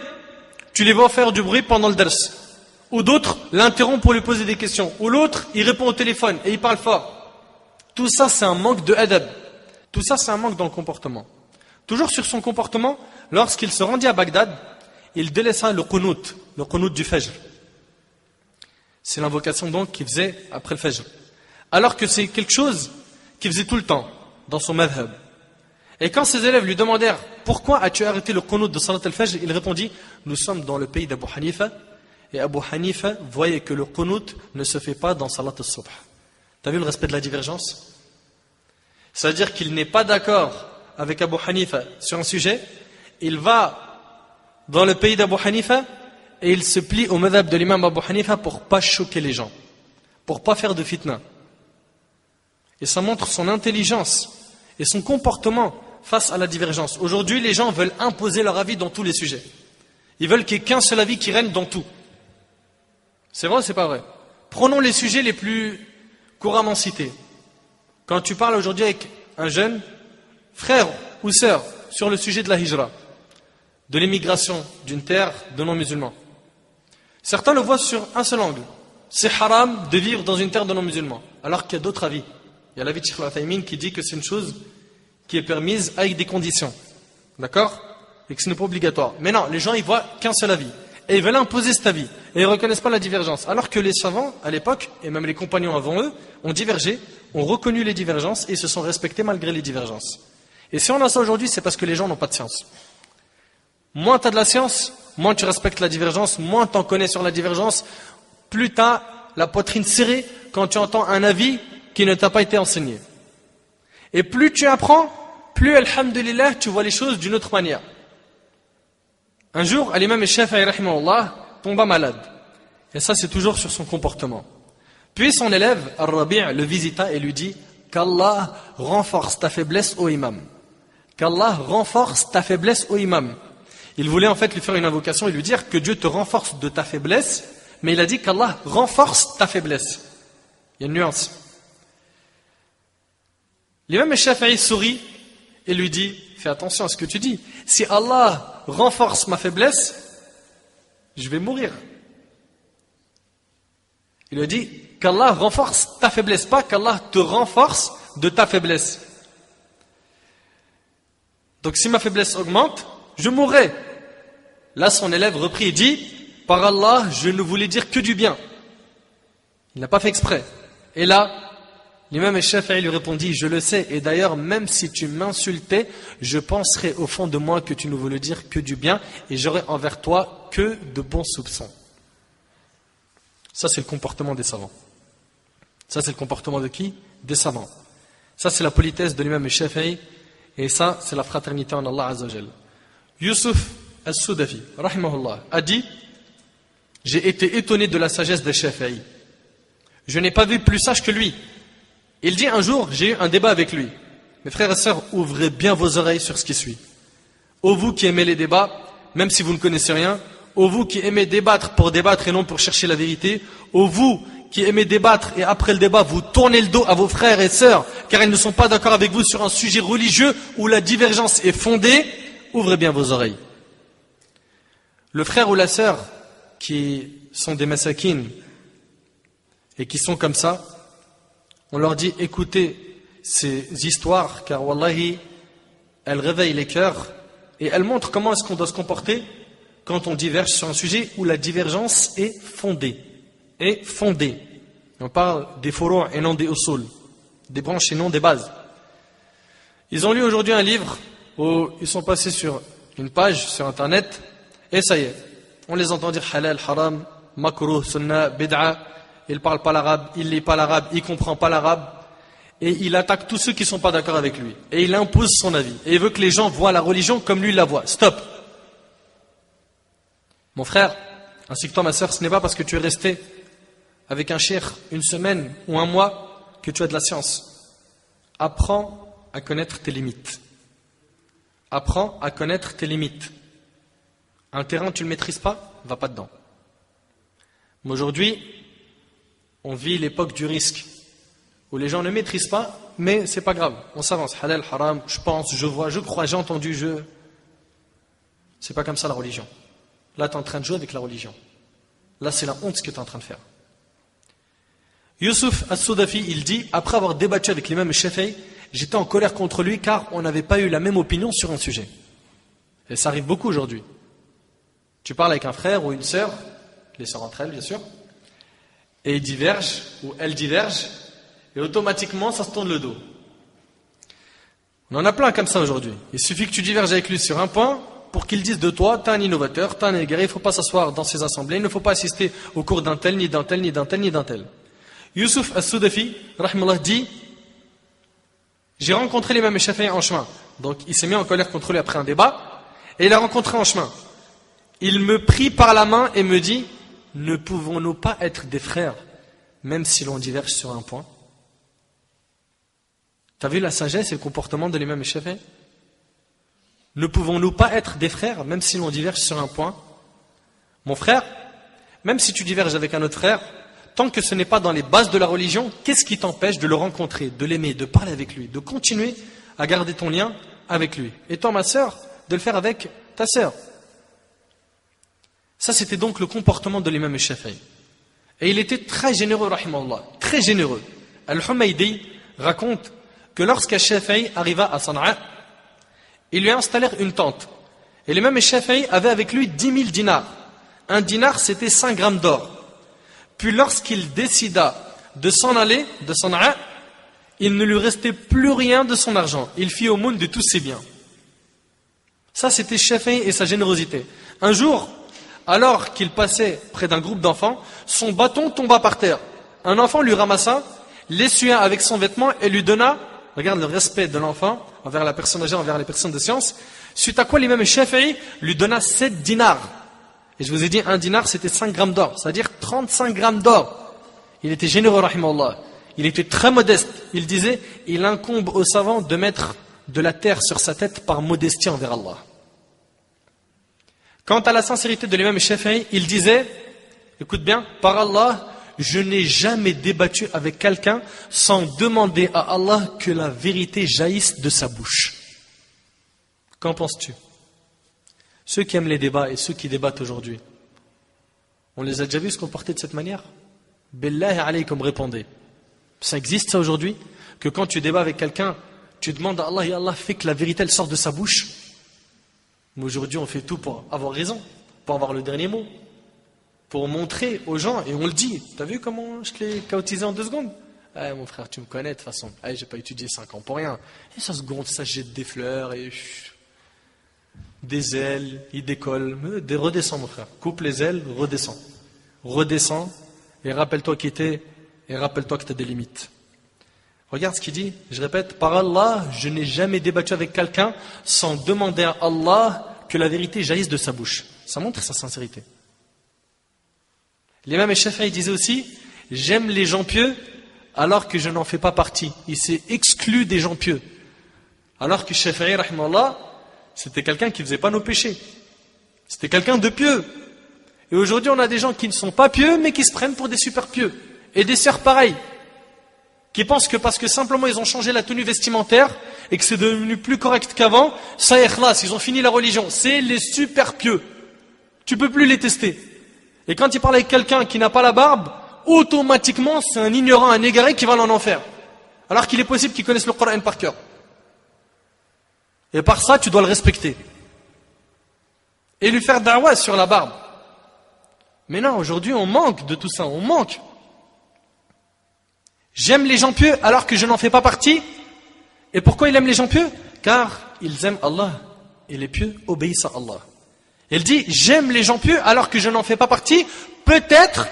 tu les vois faire du bruit pendant le dars. Ou d'autres l'interrompent pour lui poser des questions. Ou l'autre, il répond au téléphone et il parle fort. Tout ça, c'est un manque de adab. Tout ça, c'est un manque dans le comportement. Toujours sur son comportement, lorsqu'il se rendit à Bagdad, il délaissa le qunut du fajr. C'est l'invocation donc qu'il faisait après le fajr. Alors que c'est quelque chose qu'il faisait tout le temps, dans son madhab. Et quand ses élèves lui demandèrent « Pourquoi as-tu arrêté le qunut de Salat al-Fajr ?» il répondit « Nous sommes dans le pays d'Abu Hanifa, et Abu Hanifa voyait que le qunut ne se fait pas dans Salat al-Subh. » T'as vu le respect de la divergence? C'est-à-dire qu'il n'est pas d'accord avec Abu Hanifa sur un sujet, il va dans le pays d'Abu Hanifa et il se plie au madhab de l'imam Abu Hanifa pour pas choquer les gens, pour pas faire de fitna. Et ça montre son intelligence et son comportement face à la divergence. Aujourd'hui, les gens veulent imposer leur avis dans tous les sujets. Ils veulent qu'il n'y ait qu'un seul avis qui règne dans tout. C'est vrai ou c'est pas vrai? Prenons les sujets les plus couramment cités. Quand tu parles aujourd'hui avec un jeune, frère ou sœur, sur le sujet de la hijra, de l'émigration d'une terre de non-musulmans, certains le voient sur un seul angle. C'est haram de vivre dans une terre de non-musulmans, alors qu'il y a d'autres avis. Il y a l'avis de Cheikh Al-Uthaymin qui dit que c'est une chose qui est permise avec des conditions. D'accord? Et que ce n'est pas obligatoire. Mais non, les gens ils voient qu'un seul avis. Et ils veulent imposer cet avis. Et ils ne reconnaissent pas la divergence. Alors que les savants, à l'époque, et même les compagnons avant eux, ont divergé, ont reconnu les divergences et se sont respectés malgré les divergences. Et si on a ça aujourd'hui, c'est parce que les gens n'ont pas de science. Moins tu as de la science, moins tu respectes la divergence, moins tu en connais sur la divergence, plus tu as la poitrine serrée quand tu entends un avis qui ne t'a pas été enseigné. Et plus tu apprends, plus, alhamdulillah, tu vois les choses d'une autre manière. Un jour, l'imam Shafi'i rahimahullah tomba malade. Et ça, c'est toujours sur son comportement. Puis son élève, Ar-Rabi', le visita et lui dit qu'Allah renforce ta faiblesse au imam. Qu'Allah renforce ta faiblesse au imam. Il voulait en fait lui faire une invocation et lui dire que Dieu te renforce de ta faiblesse, mais il a dit qu'Allah renforce ta faiblesse. Il y a une nuance. L'imam Shafi'i sourit et lui dit, fais attention à ce que tu dis. Si Allah renforce ma faiblesse, je vais mourir. Il lui a dit qu'Allah renforce ta faiblesse, pas qu'Allah te renforce de ta faiblesse. Donc si ma faiblesse augmente, je mourrai. Là, son élève reprit et dit, par Allah, je ne voulais dire que du bien. Il n'a pas fait exprès. Et là, l'imam Shafi'i lui répondit, je le sais, et d'ailleurs, même si tu m'insultais, je penserais au fond de moi que tu ne voulais dire que du bien, et j'aurais envers toi que de bons soupçons. Ça, c'est le comportement des savants. Ça, c'est le comportement de qui? Des savants. Ça, c'est la politesse de l'imam Shafi'i, et ça, c'est la fraternité en Allah Azza wa Jal. Yusuf al-Sudafi, rahimahullah, a dit, j'ai été étonné de la sagesse de Shafi'i. Je n'ai pas vu plus sage que lui. Il dit un jour, j'ai eu un débat avec lui. Mes frères et sœurs, ouvrez bien vos oreilles sur ce qui suit. Ô vous qui aimez les débats, même si vous ne connaissez rien, ô vous qui aimez débattre pour débattre et non pour chercher la vérité, ô vous qui aimez débattre et après le débat, vous tournez le dos à vos frères et sœurs, car ils ne sont pas d'accord avec vous sur un sujet religieux où la divergence est fondée, ouvrez bien vos oreilles. Le frère ou la sœur qui sont des masakines et qui sont comme ça, on leur dit écoutez ces histoires, car wallahi, elles réveillent les cœurs et elles montrent comment est-ce qu'on doit se comporter quand on diverge sur un sujet où la divergence est fondée. On parle des furu' et non des usul, des branches et non des bases. Ils ont lu aujourd'hui un livre où ils sont passés sur une page sur internet et ça y est, on les entend dire halal, haram, makruh, sunnah, bid'a. Il ne parle pas l'arabe, il ne lit pas l'arabe, il ne comprend pas l'arabe. Et il attaque tous ceux qui ne sont pas d'accord avec lui. Et il impose son avis. Et il veut que les gens voient la religion comme lui la voit. Stop. Mon frère, ainsi que toi ma sœur, ce n'est pas parce que tu es resté avec un cheikh une semaine ou un mois que tu as de la science. Apprends à connaître tes limites. Apprends à connaître tes limites. Un terrain, tu ne le maîtrises pas, va pas dedans. Mais aujourd'hui, on vit l'époque du risque, où les gens ne maîtrisent pas, mais c'est pas grave, on s'avance. Halal, haram, je pense, je vois, je crois, j'ai entendu, c'est pas comme ça la religion. Là, tu es en train de jouer avec la religion. Là, c'est la honte ce que tu es en train de faire. Yusuf al-Sudafi, il dit, après avoir débattu avec l'imam Shafi'i, j'étais en colère contre lui car on n'avait pas eu la même opinion sur un sujet. Et ça arrive beaucoup aujourd'hui. Tu parles avec un frère ou une sœur, les sœurs entre elles bien sûr, et ils divergent, ou elles divergent, et automatiquement ça se tourne le dos. On en a plein comme ça aujourd'hui. Il suffit que tu diverges avec lui sur un point pour qu'il dise de toi, t'es un innovateur, t'es un égaré, il ne faut pas s'asseoir dans ces assemblées, il ne faut pas assister au cours d'un tel, ni d'un tel, ni d'un tel, ni d'un tel. Yusuf al-Sudafi, rahimahullah, dit, j'ai rencontré l'imam Shafi'i en chemin. Donc il s'est mis en colère contre lui après un débat, et il l'a rencontré en chemin. Il me prit par la main et me dit, ne pouvons-nous pas être des frères, même si l'on diverge sur un point? T'as vu la sagesse et le comportement de l'imam Shafi'i? Ne pouvons-nous pas être des frères, même si l'on diverge sur un point? Mon frère, même si tu diverges avec un autre frère, tant que ce n'est pas dans les bases de la religion, qu'est-ce qui t'empêche de le rencontrer, de l'aimer, de parler avec lui, de continuer à garder ton lien avec lui? Et toi, ma sœur, de le faire avec ta sœur. Ça, c'était donc le comportement de l'imam Shafi'i. Et il était très généreux, rahimahullah, très généreux. Al-Humaydi raconte que lorsqu'un Shafi'i arriva à Sana'a, ils lui installèrent une tente. Et l'imam Shafi'i avait avec lui 10 000 dinars. Un dinar, c'était 5 grammes d'or. Puis lorsqu'il décida de s'en aller de Sana'a, il ne lui restait plus rien de son argent. Il fit aumône de tous ses biens. Ça, c'était Shafi'i et sa générosité. Un jour, alors qu'il passait près d'un groupe d'enfants, son bâton tomba par terre. Un enfant lui ramassa, l'essuya avec son vêtement et lui donna, regarde le respect de l'enfant envers la personne âgée, envers les personnes de science, Suite à quoi l'imam Shafi'i lui donna 7 dinars. Et je vous ai dit, un dinar c'était 5 grammes d'or, c'est-à-dire 35 grammes d'or. Il était généreux, rahimahullah. Il était très modeste. Il disait, il incombe aux savants de mettre de la terre sur sa tête par modestie envers Allah. Quant à la sincérité de l'imam Shafi'i, il disait, écoute bien, par Allah, je n'ai jamais débattu avec quelqu'un sans demander à Allah que la vérité jaillisse de sa bouche. Qu'en penses-tu? Ceux qui aiment les débats et ceux qui débattent aujourd'hui, on les a déjà vus se comporter de cette manière? Billahi alaykum, répondez. Ça existe ça aujourd'hui? Que quand tu débats avec quelqu'un, tu demandes à Allah et Allah fait que la vérité elle sorte de sa bouche? Mais aujourd'hui on fait tout pour avoir raison, pour avoir le dernier mot, pour montrer aux gens, et on le dit. T'as vu comment je l'ai chaotisé en 2 secondes? Eh, mon frère, tu me connais de toute façon. Eh, j'ai pas étudié 5 ans pour rien. Et ça se gonfle, ça jette des fleurs, et des ailes, il décolle. Redescends, mon frère. Coupe les ailes, redescends. Redescends, et rappelle-toi qui t'es, et rappelle-toi que tu as des limites. Regarde ce qu'il dit, je répète, par Allah, je n'ai jamais débattu avec quelqu'un sans demander à Allah que la vérité jaillisse de sa bouche. Ça montre sa sincérité. L'imam Shafi'i disait aussi, j'aime les gens pieux alors que je n'en fais pas partie. Il s'est exclu des gens pieux. Alors que Shafi'i, rahimahullah, c'était quelqu'un qui ne faisait pas nos péchés. C'était quelqu'un de pieux. Et aujourd'hui, on a des gens qui ne sont pas pieux, mais qui se prennent pour des super pieux. Et des sœurs pareilles, qui pensent que parce que simplement ils ont changé la tenue vestimentaire et que c'est devenu plus correct qu'avant, ça y est, khlas, ils ont fini la religion. C'est les super pieux. Tu peux plus les tester. Et quand il parle avec quelqu'un qui n'a pas la barbe, automatiquement c'est un ignorant, un égaré qui va en enfer. Alors qu'il est possible qu'il connaisse le Coran par cœur. Et par ça, tu dois le respecter. Et lui faire da'wah sur la barbe. Mais non, aujourd'hui on manque de tout ça, on manque. J'aime les gens pieux alors que je n'en fais pas partie. Et pourquoi il aime les gens pieux? Car ils aiment Allah. Et les pieux obéissent à Allah. Il dit, j'aime les gens pieux alors que je n'en fais pas partie. Peut-être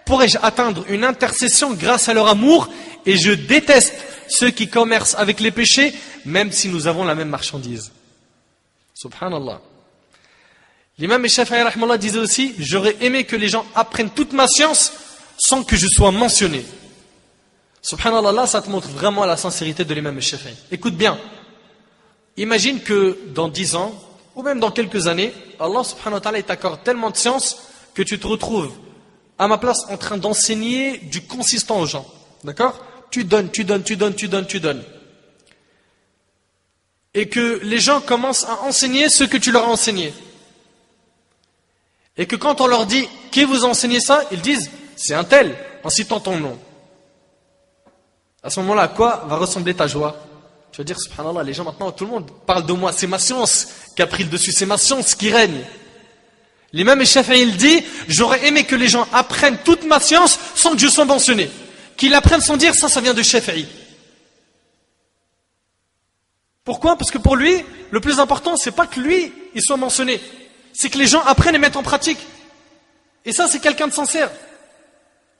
pourrais-je atteindre une intercession grâce à leur amour. Et je déteste ceux qui commercent avec les péchés, même si nous avons la même marchandise. Subhanallah. L'imam Shafi'i rahmallah disait aussi, j'aurais aimé que les gens apprennent toute ma science sans que je sois mentionné. Subhanallah, là, ça te montre vraiment la sincérité de l'imam Shafi'i. Écoute bien. Imagine que dans 10 ans, ou même dans quelques années, Allah subhanahu wa ta'ala t'accorde tellement de science que tu te retrouves à ma place en train d'enseigner du consistant aux gens. D'accord? Tu donnes. Et que les gens commencent à enseigner ce que tu leur as enseigné. Et que quand on leur dit, qui vous a enseigné ça? Ils disent, c'est un tel, en citant ton nom. À ce moment-là, à quoi va ressembler ta joie? Tu vas dire, subhanallah, les gens maintenant, tout le monde parle de moi, c'est ma science qui a pris le dessus, c'est ma science qui règne. L'imam Shafi'i, il dit, j'aurais aimé que les gens apprennent toute ma science sans que je sois mentionné. Qu'ils l'apprennent sans dire, ça vient de Shafi'i. Pourquoi? Parce que pour lui, le plus important, c'est pas que lui, il soit mentionné. C'est que les gens apprennent et mettent en pratique. Et ça, c'est quelqu'un de sincère.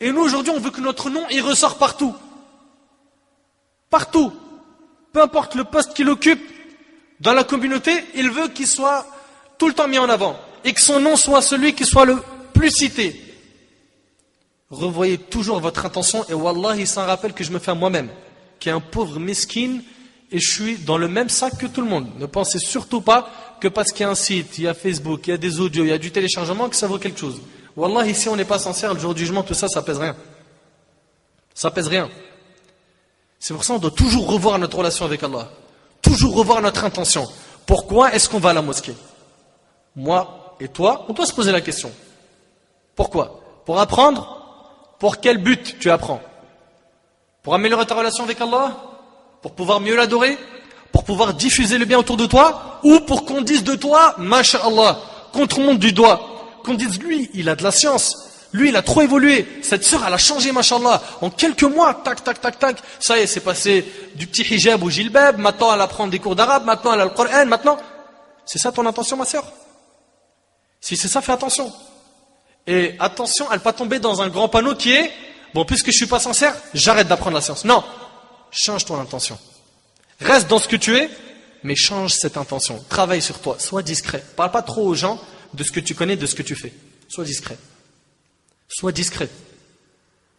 Et nous, aujourd'hui, on veut que notre nom, il ressort partout. Partout. Peu importe le poste qu'il occupe dans la communauté, il veut qu'il soit tout le temps mis en avant. Et que son nom soit celui qui soit le plus cité. Revoyez toujours votre intention. Et wallahi, c'est un rappel que je me fais à moi-même. Qui est un pauvre mesquine. Et je suis dans le même sac que tout le monde. Ne pensez surtout pas que parce qu'il y a un site, il y a Facebook, il y a des audios, il y a du téléchargement, que ça vaut quelque chose. Wallah, ici on n'est pas sincère, le jour du jugement, tout ça, ça pèse rien. Ça pèse rien. C'est pour ça qu'on doit toujours revoir notre relation avec Allah. Toujours revoir notre intention. Pourquoi est-ce qu'on va à la mosquée? Moi et toi, on doit se poser la question. Pourquoi? Pour apprendre? Pour quel but tu apprends? Pour améliorer ta relation avec Allah? Pour pouvoir mieux l'adorer? Pour pouvoir diffuser le bien autour de toi? Ou pour qu'on dise de toi, masha'Allah, qu'on te monte du doigt, qu'on dise lui, il a de la science, lui, il a trop évolué, cette sœur, elle a changé, masha'Allah, en quelques mois, tac, ça y est, c'est passé du petit hijab au jilbab, maintenant elle apprend des cours d'arabe, maintenant elle a le Coran, maintenant, c'est ça ton intention, ma sœur? Si c'est ça, fais attention. Et attention à ne pas tomber dans un grand panneau qui est, bon, puisque je suis pas sincère, j'arrête d'apprendre la science. Non. Change ton intention. Reste dans ce que tu es, mais change cette intention. Travaille sur toi, sois discret. Parle pas trop aux gens de ce que tu connais, de ce que tu fais. Sois discret. Sois discret.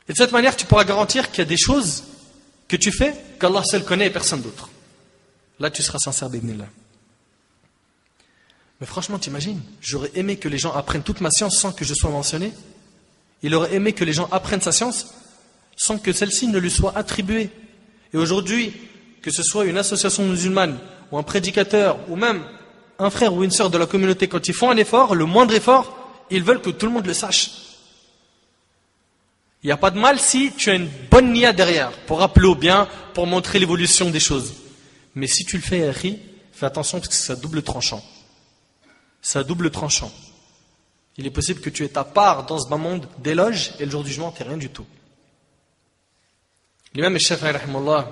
Et de cette manière, tu pourras garantir qu'il y a des choses que tu fais qu'Allah seul connaît et personne d'autre. Là, tu seras sincère, bi'idhnillah. Mais franchement, t'imagines, j'aurais aimé que les gens apprennent toute ma science sans que je sois mentionné. Il aurait aimé que les gens apprennent sa science sans que celle-ci ne lui soit attribuée. Et aujourd'hui, que ce soit une association musulmane, ou un prédicateur, ou même un frère ou une sœur de la communauté, quand ils font un effort, le moindre effort, ils veulent que tout le monde le sache. Il n'y a pas de mal si tu as une bonne niya derrière, pour rappeler au bien, pour montrer l'évolution des choses. Mais si tu le fais, Akhi, fais attention parce que c'est à double tranchant. C'est à double tranchant. Il est possible que tu aies ta part dans ce bas monde d'éloges et le jour du jugement, tu n'es rien du tout. L'imam al-Shafi'i, rahimahullah,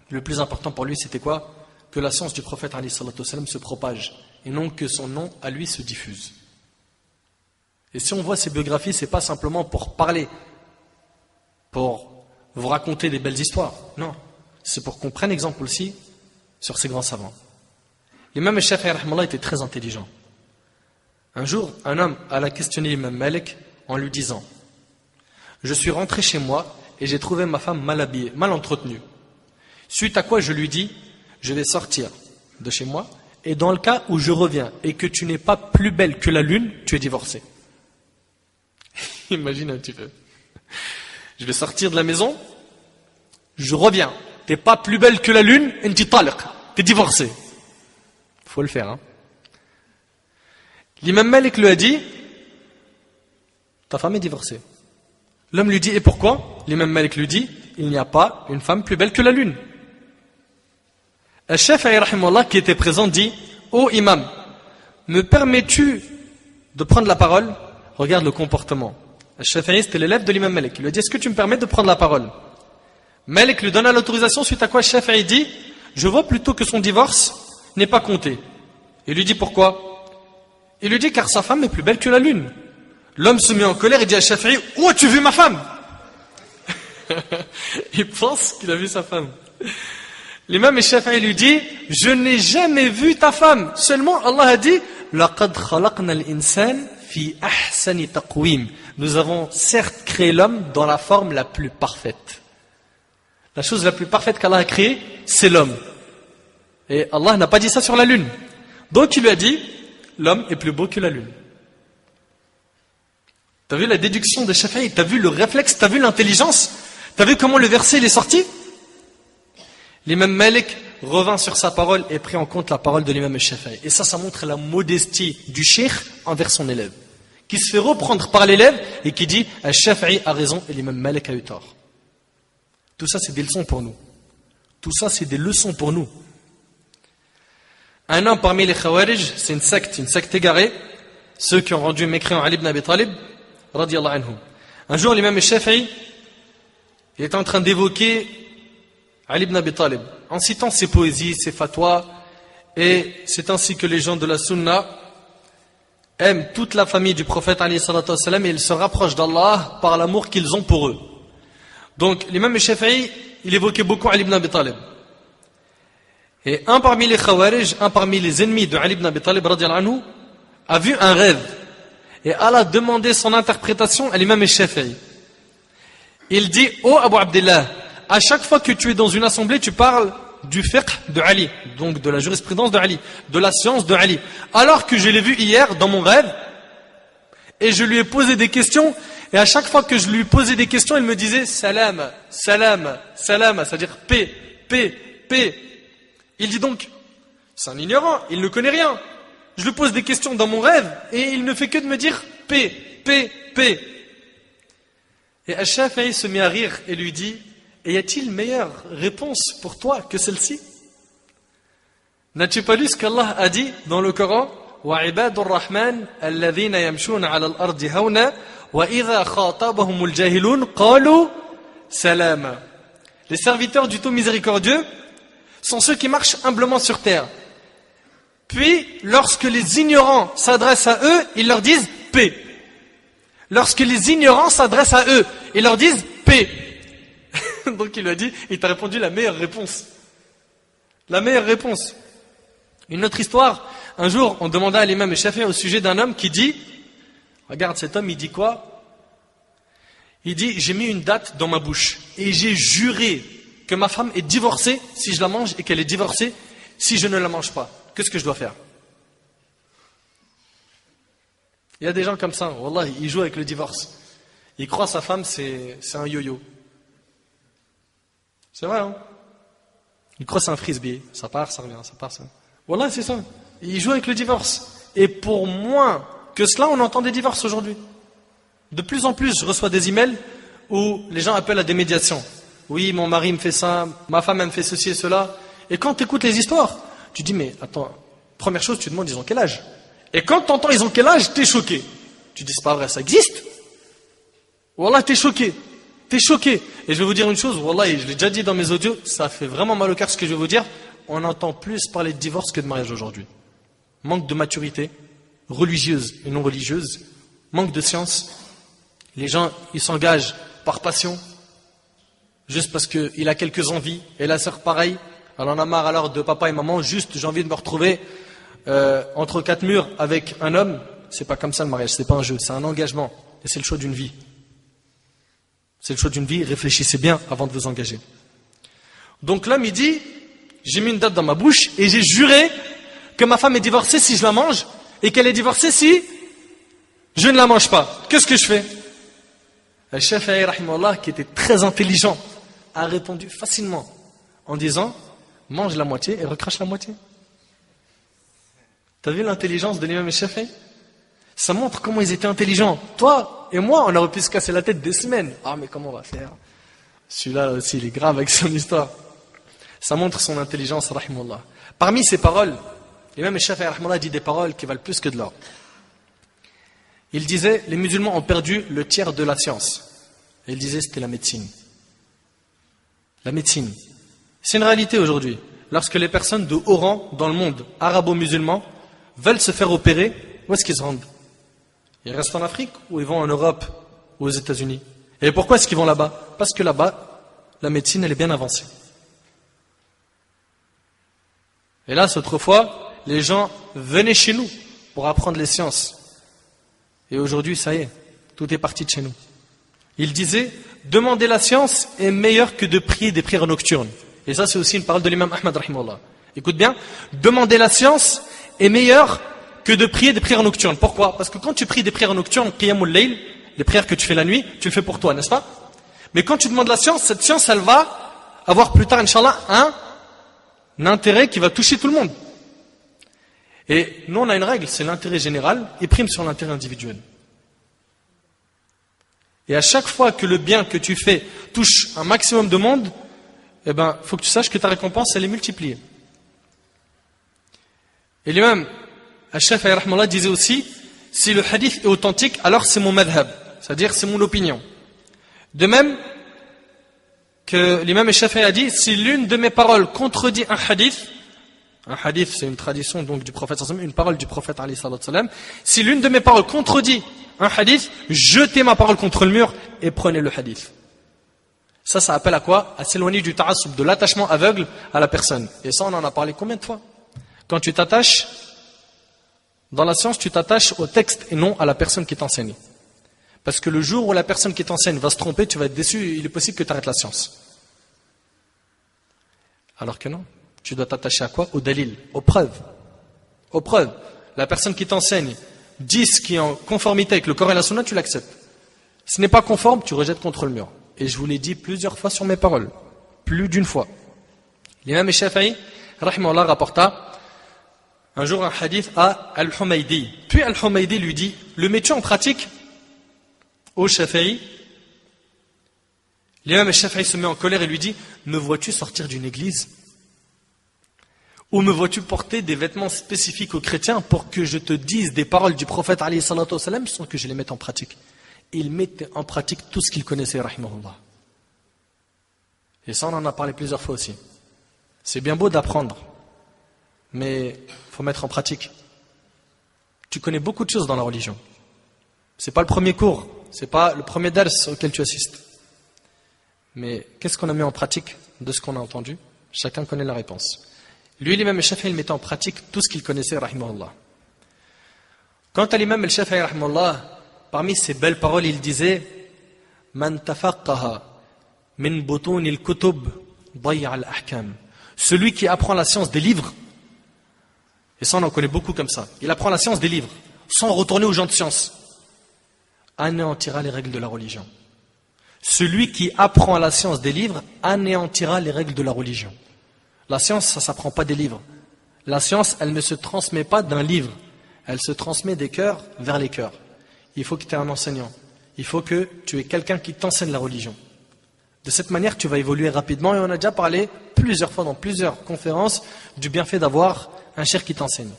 le plus important pour lui, c'était quoi? Que la science du prophète alayhi salatu wassalam se propage et non que son nom à lui se diffuse. Et si on voit ses biographies, c'est pas simplement pour parler, pour vous raconter des belles histoires. Non, c'est pour qu'on prenne exemple aussi sur ces grands savants. L'imam al-Shafi'i, rahimahullah, était très intelligent. Un jour, un homme alla questionner l'imam Malik en lui disant: je suis rentré chez moi et j'ai trouvé ma femme mal habillée, mal entretenue. Suite à quoi je lui dis: je vais sortir de chez moi et dans le cas où je reviens et que tu n'es pas plus belle que la lune, tu es divorcé. Imagine un petit peu. Je vais sortir de la maison, je reviens, t'es pas plus belle que la lune, t'es divorcé. Faut le faire, hein. L'imam Malik lui a dit: ta femme est divorcée. L'homme lui dit: et pourquoi? L'imam Malik lui dit: il n'y a pas une femme plus belle que la lune. Al-Shafi'i, rahimahullah, qui était présent, dit: ô imam, me permets-tu de prendre la parole? Regarde le comportement. Al-Shafi'i, c'était l'élève de l'imam Malik. Il lui a dit: est-ce que tu me permets de prendre la parole? Malik lui donna l'autorisation, suite à quoi Al-Shafi'i dit: je vois plutôt que son divorce n'est pas compté. Il lui dit: pourquoi? Il lui dit: car sa femme est plus belle que la lune. L'homme se met en colère et dit à Shafi'i: où as-tu vu ma femme? Il pense qu'il a vu sa femme. L'imam Shafi'i lui dit: je n'ai jamais vu ta femme. Seulement Allah a dit: laqad khalaqna al-insan fi ahsani taqwim. Nous avons certes créé l'homme dans la forme la plus parfaite. La chose la plus parfaite qu'Allah a créée, c'est l'homme. Et Allah n'a pas dit ça sur la lune. Donc il lui a dit: l'homme est plus beau que la lune. T'as vu la déduction de Shafi'i? T'as vu le réflexe? T'as vu l'intelligence? T'as vu comment le verset il est sorti? L'imam Malik revint sur sa parole et prit en compte la parole de l'imam Shafi'i. Et ça montre la modestie du cheikh envers son élève, qui se fait reprendre par l'élève et qui dit: Shafi'i a raison et l'imam Malik a eu tort. Tout ça, c'est des leçons pour nous. Tout ça, c'est des leçons pour nous. Un homme parmi les Khawarij, c'est une secte égarée, ceux qui ont rendu mécréant Ali ibn Abi Talib, radiyallahu anhu. Un jour, l'imam Shafi'i est en train d'évoquer Ali ibn Abi Talib, en citant ses poésies, ses fatwas, et c'est ainsi que les gens de la Sunna aiment toute la famille du prophète alayhi salatu wassalam, et ils se rapprochent d'Allah par l'amour qu'ils ont pour eux. Donc l'imam Shafi'i, il évoquait beaucoup Ali ibn Abi Talib. Et un parmi les Khawarij, un parmi les ennemis de Ali ibn Abi Talib, radiyallahu anhu, a vu un rêve. Et Allah a demandé son interprétation à l'imam Shafi'i. Il dit: ô Abu Abdillah, à chaque fois que tu es dans une assemblée, tu parles du fiqh de Ali, donc de la jurisprudence de Ali, de la science de Ali. Alors que je l'ai vu hier dans mon rêve, et je lui ai posé des questions, et à chaque fois que je lui posais des questions, il me disait: salam, salam, salam, c'est-à-dire paix, paix, paix. Il dit donc: c'est un ignorant, il ne connaît rien. Je lui pose des questions dans mon rêve, et il ne fait que de me dire paix, paix, paix. Et Al-Shafi'i se met à rire et lui dit: et y a-t-il meilleure réponse pour toi que celle-ci? N'as-tu pas lu ce qu'Allah a dit dans le Coran? وَعِبَادُ الرَّحْمَنِ الَّذِينَ يَمْشُونَ عَلَى الْأَرْضِ هَوْنًا وَإِذَا خَاطَبَهُمُ الْجَاهِلُونَ قَالُوا سَلَامًا. Les serviteurs du tout miséricordieux sont ceux qui marchent humblement sur terre. Puis, lorsque les ignorants s'adressent à eux, ils leur disent paix. Lorsque les ignorants s'adressent à eux, ils leur disent paix. Donc il lui a dit: il t'a répondu la meilleure réponse. La meilleure réponse. Une autre histoire, un jour, on demanda à l'imam Shafi'i au sujet d'un homme qui dit, regarde cet homme, il dit quoi? Il dit, j'ai mis une date dans ma bouche et j'ai juré que ma femme est divorcée si je la mange et qu'elle est divorcée si je ne la mange pas. Qu'est-ce que je dois faire? Il y a des gens comme ça, wallah, ils jouent avec le divorce. Ils croient sa femme, c'est un yo-yo. C'est vrai, hein? Ils croient que c'est un frisbee. Ça part, ça revient, ça part, ça revient. Wallah, c'est ça. Ils jouent avec le divorce. Et pour moins que cela, on entend des divorces aujourd'hui. De plus en plus, je reçois des emails où les gens appellent à des médiations. Oui, mon mari me fait ça, ma femme elle me fait ceci et cela. Et quand tu écoutes les histoires, tu dis, mais attends, première chose, tu demandes, ils ont quel âge? Et quand tu entends, ils ont quel âge, t'es choqué. Tu dis, c'est pas vrai, ça existe? Wallah, t'es choqué. T'es choqué. Et je vais vous dire une chose, wallah, je l'ai déjà dit dans mes audios, ça fait vraiment mal au cœur ce que je vais vous dire. On entend plus parler de divorce que de mariage aujourd'hui. Manque de maturité, religieuse et non religieuse, manque de science. Les gens, ils s'engagent par passion, juste parce qu'il a quelques envies, et la sœur pareil, elle en a marre alors de papa et maman, juste j'ai envie de me retrouver entre quatre murs avec un homme. C'est pas comme ça le mariage, c'est pas un jeu, c'est un engagement, et c'est le choix d'une vie. C'est le choix d'une vie, réfléchissez bien avant de vous engager. Donc l'homme il dit, j'ai mis une date dans ma bouche et j'ai juré que ma femme est divorcée si je la mange et qu'elle est divorcée si je ne la mange pas. Qu'est-ce que je fais? Le Shafi'i, rahimahullah, qui était très intelligent, a répondu facilement en disant, mange la moitié et recrache la moitié. T'as vu l'intelligence de l'imam Shafi'i? Ça montre comment ils étaient intelligents. Toi et moi, on aurait pu se casser la tête des semaines. Ah, mais comment on va faire? Celui-là aussi, il est grave avec son histoire. Ça montre son intelligence, rahimahullah. Parmi ces paroles, l'imam Shafi'i, rahimahullah, dit des paroles qui valent plus que de l'or. Il disait, les musulmans ont perdu le tiers de la science. Et il disait, c'était la médecine. La médecine. C'est une réalité aujourd'hui. Lorsque les personnes de haut rang dans le monde arabo-musulman veulent se faire opérer, où est-ce qu'ils se rendent? Ils restent en Afrique ou ils vont en Europe ou aux États-Unis? Et pourquoi est-ce qu'ils vont là-bas? Parce que là-bas, la médecine, elle est bien avancée. Et là, autrefois, les gens venaient chez nous pour apprendre les sciences. Et aujourd'hui, ça y est, tout est parti de chez nous. Il disait, demander la science est meilleur que de prier des prières nocturnes. Et ça, c'est aussi une parole de l'imam Ahmad, rahimahullah. Écoute bien, demander la science est meilleur que de prier des prières nocturnes. Pourquoi? Parce que quand tu pries des prières nocturnes, qiyamul layl, les prières que tu fais la nuit, tu le fais pour toi, n'est-ce pas? Mais quand tu demandes la science, cette science, elle va avoir plus tard, Inch'Allah, un intérêt qui va toucher tout le monde. Et nous, on a une règle, c'est l'intérêt général, il prime sur l'intérêt individuel. Et à chaque fois que le bien que tu fais touche un maximum de monde, eh ben, faut que tu saches que ta récompense, elle est multipliée. Et l'imam Al-Shafi'i rahmallah disait aussi, si le hadith est authentique, alors c'est mon madhab, c'est-à-dire c'est mon opinion. De même que l'imam Al-Shafi'i a dit, si l'une de mes paroles contredit un hadith c'est une tradition donc du prophète sallallahu alayhi wa sallam, une parole du prophète alayhi sallallahu alayhi wa sallam, si l'une de mes paroles contredit un hadith, jetez ma parole contre le mur et prenez le hadith. Ça appelle à quoi? À s'éloigner du ta'assub, de l'attachement aveugle à la personne. Et ça, on en a parlé combien de fois? Quand tu t'attaches, dans la science, tu t'attaches au texte et non à la personne qui t'enseigne. Parce que le jour où la personne qui t'enseigne va se tromper, tu vas être déçu, il est possible que tu arrêtes la science. Alors que non. Tu dois t'attacher à quoi? Au dalil, aux preuves. Aux preuves. La personne qui t'enseigne dit ce qui est en conformité avec le Coran et la Sunna, tu l'acceptes. Ce n'est pas conforme, tu rejettes contre le mur. Et je vous l'ai dit plusieurs fois sur mes paroles. Plus d'une fois. L'imam Shafi'i, rahimahullah, rapporta un jour un hadith à Al-Humaydi. Puis Al-Humaydi lui dit, le mets-tu en pratique au Shafi'i? L'imam Shafi'i se met en colère et lui dit, me vois-tu sortir d'une église? Ou me vois-tu porter des vêtements spécifiques aux chrétiens pour que je te dise des paroles du prophète alayhi salatu wasalam sans que je les mette en pratique? Il mettait en pratique tout ce qu'il connaissait, rahimahullah. Et ça, on en a parlé plusieurs fois aussi. C'est bien beau d'apprendre, mais il faut mettre en pratique. Tu connais beaucoup de choses dans la religion. C'est pas le premier cours, c'est pas le premier dars auquel tu assistes. Mais qu'est-ce qu'on a mis en pratique de ce qu'on a entendu? Chacun connaît la réponse. Lui, l'imam al-Shafi'i, il mettait en pratique tout ce qu'il connaissait, rahimahullah. Quant à l'imam al-Shafi'i, rahimahullah, parmi ses belles paroles, il disait Man tafaqqaha min butun al-kutub dayya al-ahkam. Celui qui apprend la science des livres, et ça on en connaît beaucoup comme ça, il apprend la science des livres, sans retourner aux gens de science, anéantira les règles de la religion. Celui qui apprend la science des livres anéantira les règles de la religion. La science, ça ne s'apprend pas des livres. La science, elle ne se transmet pas d'un livre. Elle se transmet des cœurs vers les cœurs. Il faut que tu aies un enseignant. Il faut que tu aies quelqu'un qui t'enseigne la religion. De cette manière, tu vas évoluer rapidement. Et on a déjà parlé plusieurs fois dans plusieurs conférences du bienfait d'avoir un cheikh qui t'enseigne.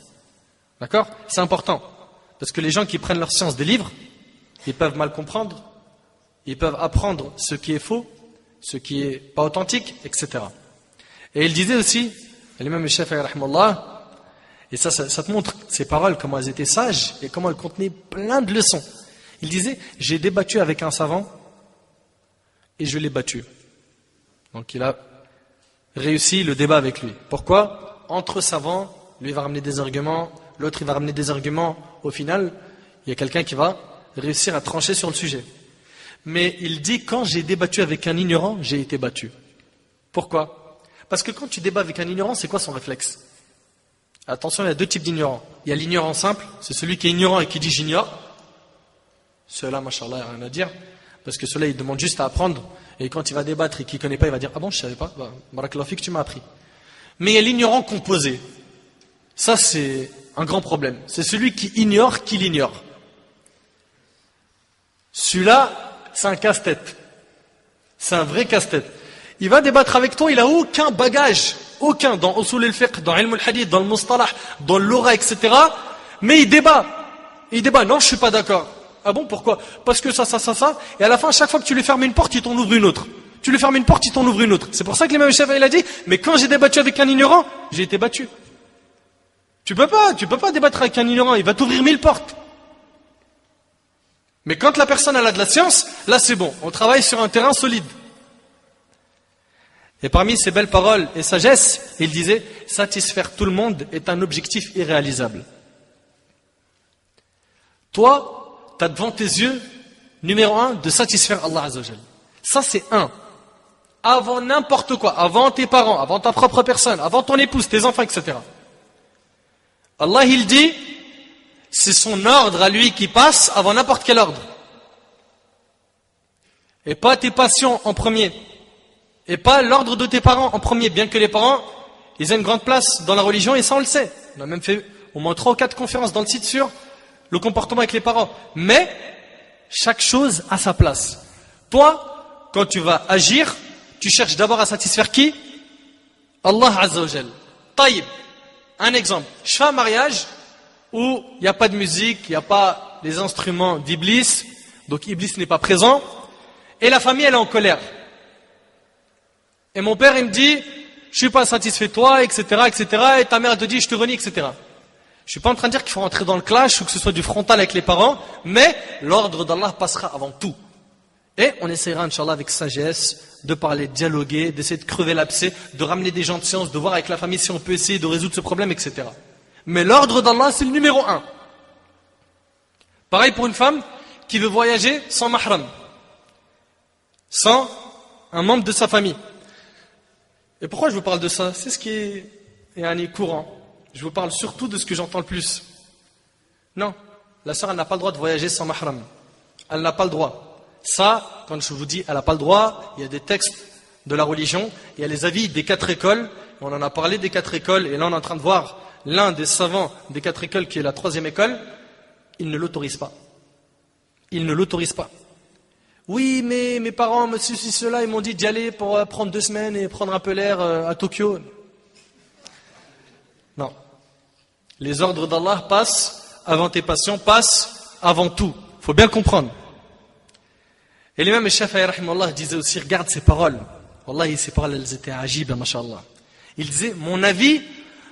D'accord? C'est important. Parce que les gens qui prennent leur science des livres, ils peuvent mal comprendre. Ils peuvent apprendre ce qui est faux, ce qui est pas authentique, etc. Et il disait aussi, l'imam Shafi'i rahimahullah, et ça te montre ces paroles, comment elles étaient sages et comment elles contenaient plein de leçons. Il disait, j'ai débattu avec un savant et je l'ai battu. Donc il a réussi le débat avec lui. Pourquoi? Entre savants, lui va ramener des arguments, l'autre il va ramener des arguments. Au final, il y a quelqu'un qui va réussir à trancher sur le sujet. Mais il dit, quand j'ai débattu avec un ignorant, j'ai été battu. Pourquoi? Parce que quand tu débats avec un ignorant, c'est quoi son réflexe? Attention, il y a deux types d'ignorants. Il y a l'ignorant simple, c'est celui qui est ignorant et qui dit j'ignore. Ceux-là, machallah, il n'y a rien à dire. Parce que ceux-là, il demande juste à apprendre. Et quand il va débattre et qu'il ne connaît pas, il va dire ah bon, je ne savais pas. Barakallahu fik, tu m'as appris. Mais il y a l'ignorant composé. Ça, c'est un grand problème. C'est celui qui ignore qu'il ignore. Celui-là, c'est un casse-tête. C'est un vrai casse-tête. Il va débattre avec toi, il n'a aucun bagage, aucun, dans Usul al-Fiqh, dans Ilm al-Hadith, dans le Mustalah, dans l'aura, etc. Mais il débat. Il débat, non, je ne suis pas d'accord. Ah bon, pourquoi? Parce que ça. Et à la fin, à chaque fois que tu lui fermes une porte, il t'en ouvre une autre. Tu lui fermes une porte, il t'en ouvre une autre. C'est pour ça que l'imam Shafi'i a dit, mais quand j'ai débattu avec un ignorant, j'ai été battu. Tu peux pas débattre avec un ignorant, il va t'ouvrir 1000 portes. Mais quand la personne elle a de la science, là c'est bon, on travaille sur un terrain solide. Et parmi ces belles paroles et sagesse, il disait, satisfaire tout le monde est un objectif irréalisable. Toi, tu as devant tes yeux, numéro 1, de satisfaire Allah Azza wa Jal. Ça c'est un. Avant n'importe quoi, avant tes parents, avant ta propre personne, avant ton épouse, tes enfants, etc. Allah il dit, c'est son ordre à lui qui passe avant n'importe quel ordre. Et pas tes passions en premier. Et pas l'ordre de tes parents en premier, bien que les parents, ils aient une grande place dans la religion, et ça on le sait. On a même fait au moins 3 ou 4 conférences dans le site sur le comportement avec les parents. Mais, chaque chose a sa place. Toi, quand tu vas agir, tu cherches d'abord à satisfaire qui? Allah Azza wa Jal. Taïb. Un exemple. Je fais un mariage où il n'y a pas de musique, il n'y a pas les instruments d'Iblis, donc Iblis n'est pas présent, et la famille elle est en colère. Et mon père il me dit, je suis pas satisfait de toi, etc., et ta mère elle te dit, je te renie, etc. Je suis pas en train de dire qu'il faut rentrer dans le clash ou que ce soit du frontal avec les parents, mais l'ordre d'Allah passera avant tout. Et on essaiera, Inch'Allah, avec sagesse, de parler, de dialoguer, d'essayer de crever l'abcès, de ramener des gens de science, de voir avec la famille si on peut essayer de résoudre ce problème, etc. Mais l'ordre d'Allah, c'est le numéro 1. Pareil pour une femme qui veut voyager sans mahram, sans un membre de sa famille. Et pourquoi je vous parle de ça? C'est ce qui est courant. Je vous parle surtout de ce que j'entends le plus. Non, la sœur, elle n'a pas le droit de voyager sans mahram. Elle n'a pas le droit. Ça, quand je vous dis, elle n'a pas le droit, il y a des textes de la religion, il y a les avis des 4 écoles, on en a parlé des 4 écoles, et là on est en train de voir l'un des savants des 4 écoles, qui est la 3e école, il ne l'autorise pas. Il ne l'autorise pas. Oui, mais mes parents, ceci, cela, ils m'ont dit d'y aller pour prendre 2 semaines et prendre un peu l'air à Tokyo. Non. Les ordres d'Allah passent avant tes passions, passent avant tout. Il faut bien le comprendre. Et l'imam Shafi'i rahimahullah disait aussi, regarde ces paroles. Wallahi, ces paroles, elles étaient ajib, mashallah. Il disait, mon avis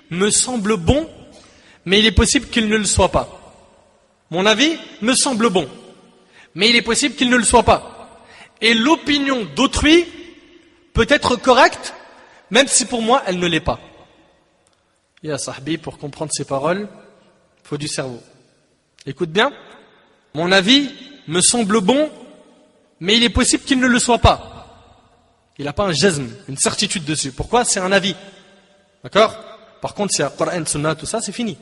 me semble bon, mais il est possible qu'il ne le soit pas. Mon avis me semble bon, mais il est possible qu'il ne le soit pas. Et l'opinion d'autrui peut être correcte, même si pour moi elle ne l'est pas. Ya sahbi, pour comprendre ces paroles, il faut du cerveau. Écoute bien. Mon avis me semble bon, mais il est possible qu'il ne le soit pas. Il n'a pas un jazm, une certitude dessus. Pourquoi? C'est un avis. D'accord? Par contre, c'est Coran, Sunna, tout ça, c'est fini.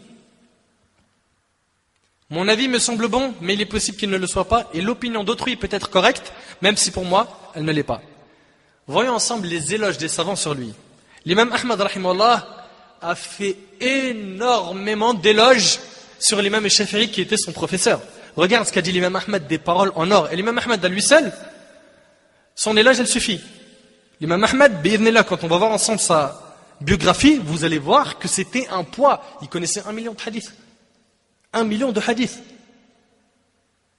Mon avis me semble bon, mais il est possible qu'il ne le soit pas, et l'opinion d'autrui peut être correcte, même si pour moi, elle ne l'est pas. Voyons ensemble les éloges des savants sur lui. L'imam Ahmad, rahimahullah, a fait énormément d'éloges sur l'imam Shafi'i qui était son professeur. Regarde ce qu'a dit l'imam Ahmad, des paroles en or. Et l'imam Ahmad à lui seul, son éloge, elle suffit. L'imam Ahmad, bi'idhnillah, quand on va voir ensemble sa biographie, vous allez voir que c'était un poids. Il connaissait 1 million de hadiths. 1 million de hadiths.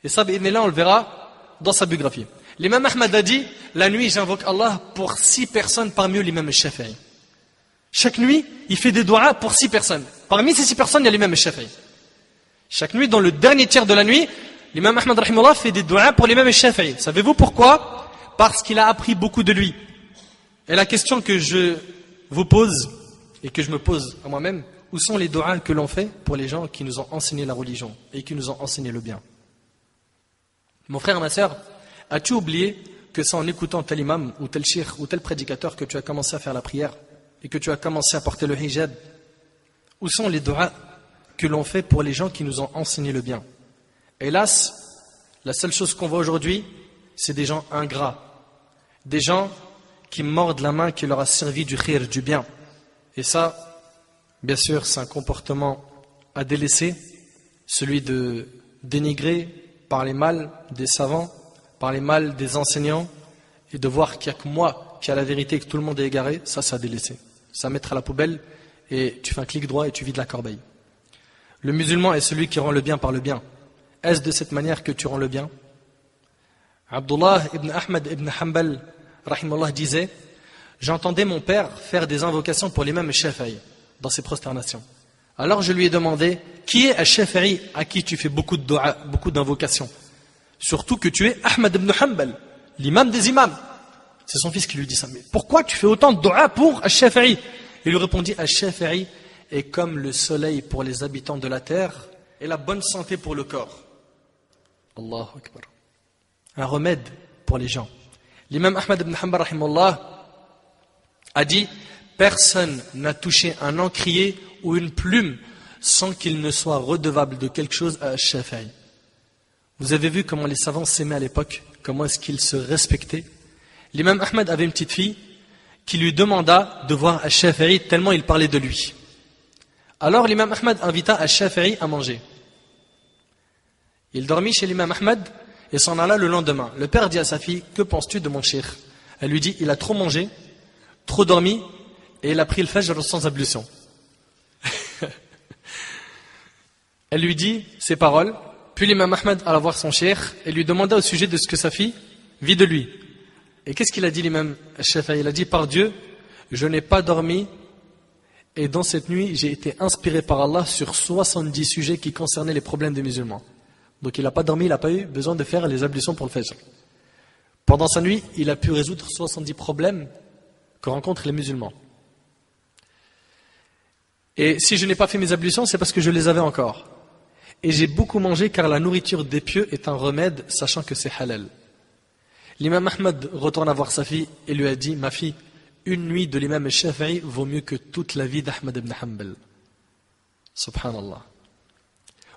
Et ça, bi'idhnillah, on le verra dans sa biographie. L'imam Ahmad a dit, la nuit, j'invoque Allah pour 6 personnes parmi eux l'imam Shafi'i. Chaque nuit, il fait des doigts pour 6 personnes. Parmi ces 6 personnes, il y a l'imam Shafi'i. Chaque nuit, dans le dernier tiers de la nuit, l'imam Ahmad rahimahullah fait des doigts pour l'imam Shafi'i. Savez-vous pourquoi? Parce qu'il a appris beaucoup de lui. Et la question que je vous pose, et que je me pose à moi-même, où sont les doigts que l'on fait pour les gens qui nous ont enseigné la religion et qui nous ont enseigné le bien? Mon frère et ma sœur, as-tu oublié que c'est en écoutant tel imam ou tel shir ou tel prédicateur que tu as commencé à faire la prière et que tu as commencé à porter le hijab? Où sont les doigts que l'on fait pour les gens qui nous ont enseigné le bien? Hélas, la seule chose qu'on voit aujourd'hui, c'est des gens ingrats, des gens qui mordent la main qui leur a servi du khir, du bien. Et ça, bien sûr, c'est un comportement à délaisser, celui de dénigrer par les mal des savants, par les mal des enseignants, et de voir qu'il n'y a que moi qui a la vérité et que tout le monde est égaré. Ça, c'est à délaisser. Ça à mettre à la poubelle, et tu fais un clic droit et tu vides la corbeille. Le musulman est celui qui rend le bien par le bien. Est-ce de cette manière que tu rends le bien? Abdullah ibn Ahmad ibn Hanbal rahimahullah disait, j'entendais mon père faire des invocations pour l'imam Shafi'i dans ses prosternations. Alors je lui ai demandé, qui est Shafi'i à qui tu fais beaucoup de dua, beaucoup d'invocations? Surtout que tu es Ahmad ibn Hanbal, l'imam des imams. C'est son fils qui lui dit ça. Mais pourquoi tu fais autant de dua pour Shafi'i? Il lui répondit, Shafi'i est comme le soleil pour les habitants de la terre et la bonne santé pour le corps. Allahu Akbar. Un remède pour les gens. L'imam Ahmad ibn Hanbal rahimahullah a dit, personne n'a touché un encrier ou une plume sans qu'il ne soit redevable de quelque chose à Shafi'i. Vous avez vu comment les savants s'aimaient à l'époque, comment est-ce qu'ils se respectaient. L'imam Ahmad avait une petite fille qui lui demanda de voir Shafi'i tellement il parlait de lui. Alors l'imam Ahmad invita Shafi'i à manger. Il dormit chez l'imam Ahmad et s'en alla le lendemain. Le père dit à sa fille, que penses-tu de mon cheikh? Elle lui dit, il a trop mangé, trop dormi et il a pris le fajr sans ablution. Elle lui dit ces paroles, puis l'imam Ahmad alla voir son cheikh et lui demanda au sujet de ce que sa fille vit de lui. Et qu'est-ce qu'il a dit l'imam Shafi'i? Il a dit, par Dieu, je n'ai pas dormi et dans cette nuit j'ai été inspiré par Allah sur 70 sujets qui concernaient les problèmes des musulmans. Donc il n'a pas dormi, il n'a pas eu besoin de faire les ablutions pour le fajr. Pendant sa nuit, il a pu résoudre 70 problèmes que rencontrent les musulmans. Et si je n'ai pas fait mes ablutions, c'est parce que je les avais encore. Et j'ai beaucoup mangé car la nourriture des pieux est un remède, sachant que c'est halal. L'imam Ahmad retourna voir sa fille et lui a dit, ma fille, une nuit de l'imam Shafi'i vaut mieux que toute la vie d'Ahmad ibn Hanbal. Subhanallah.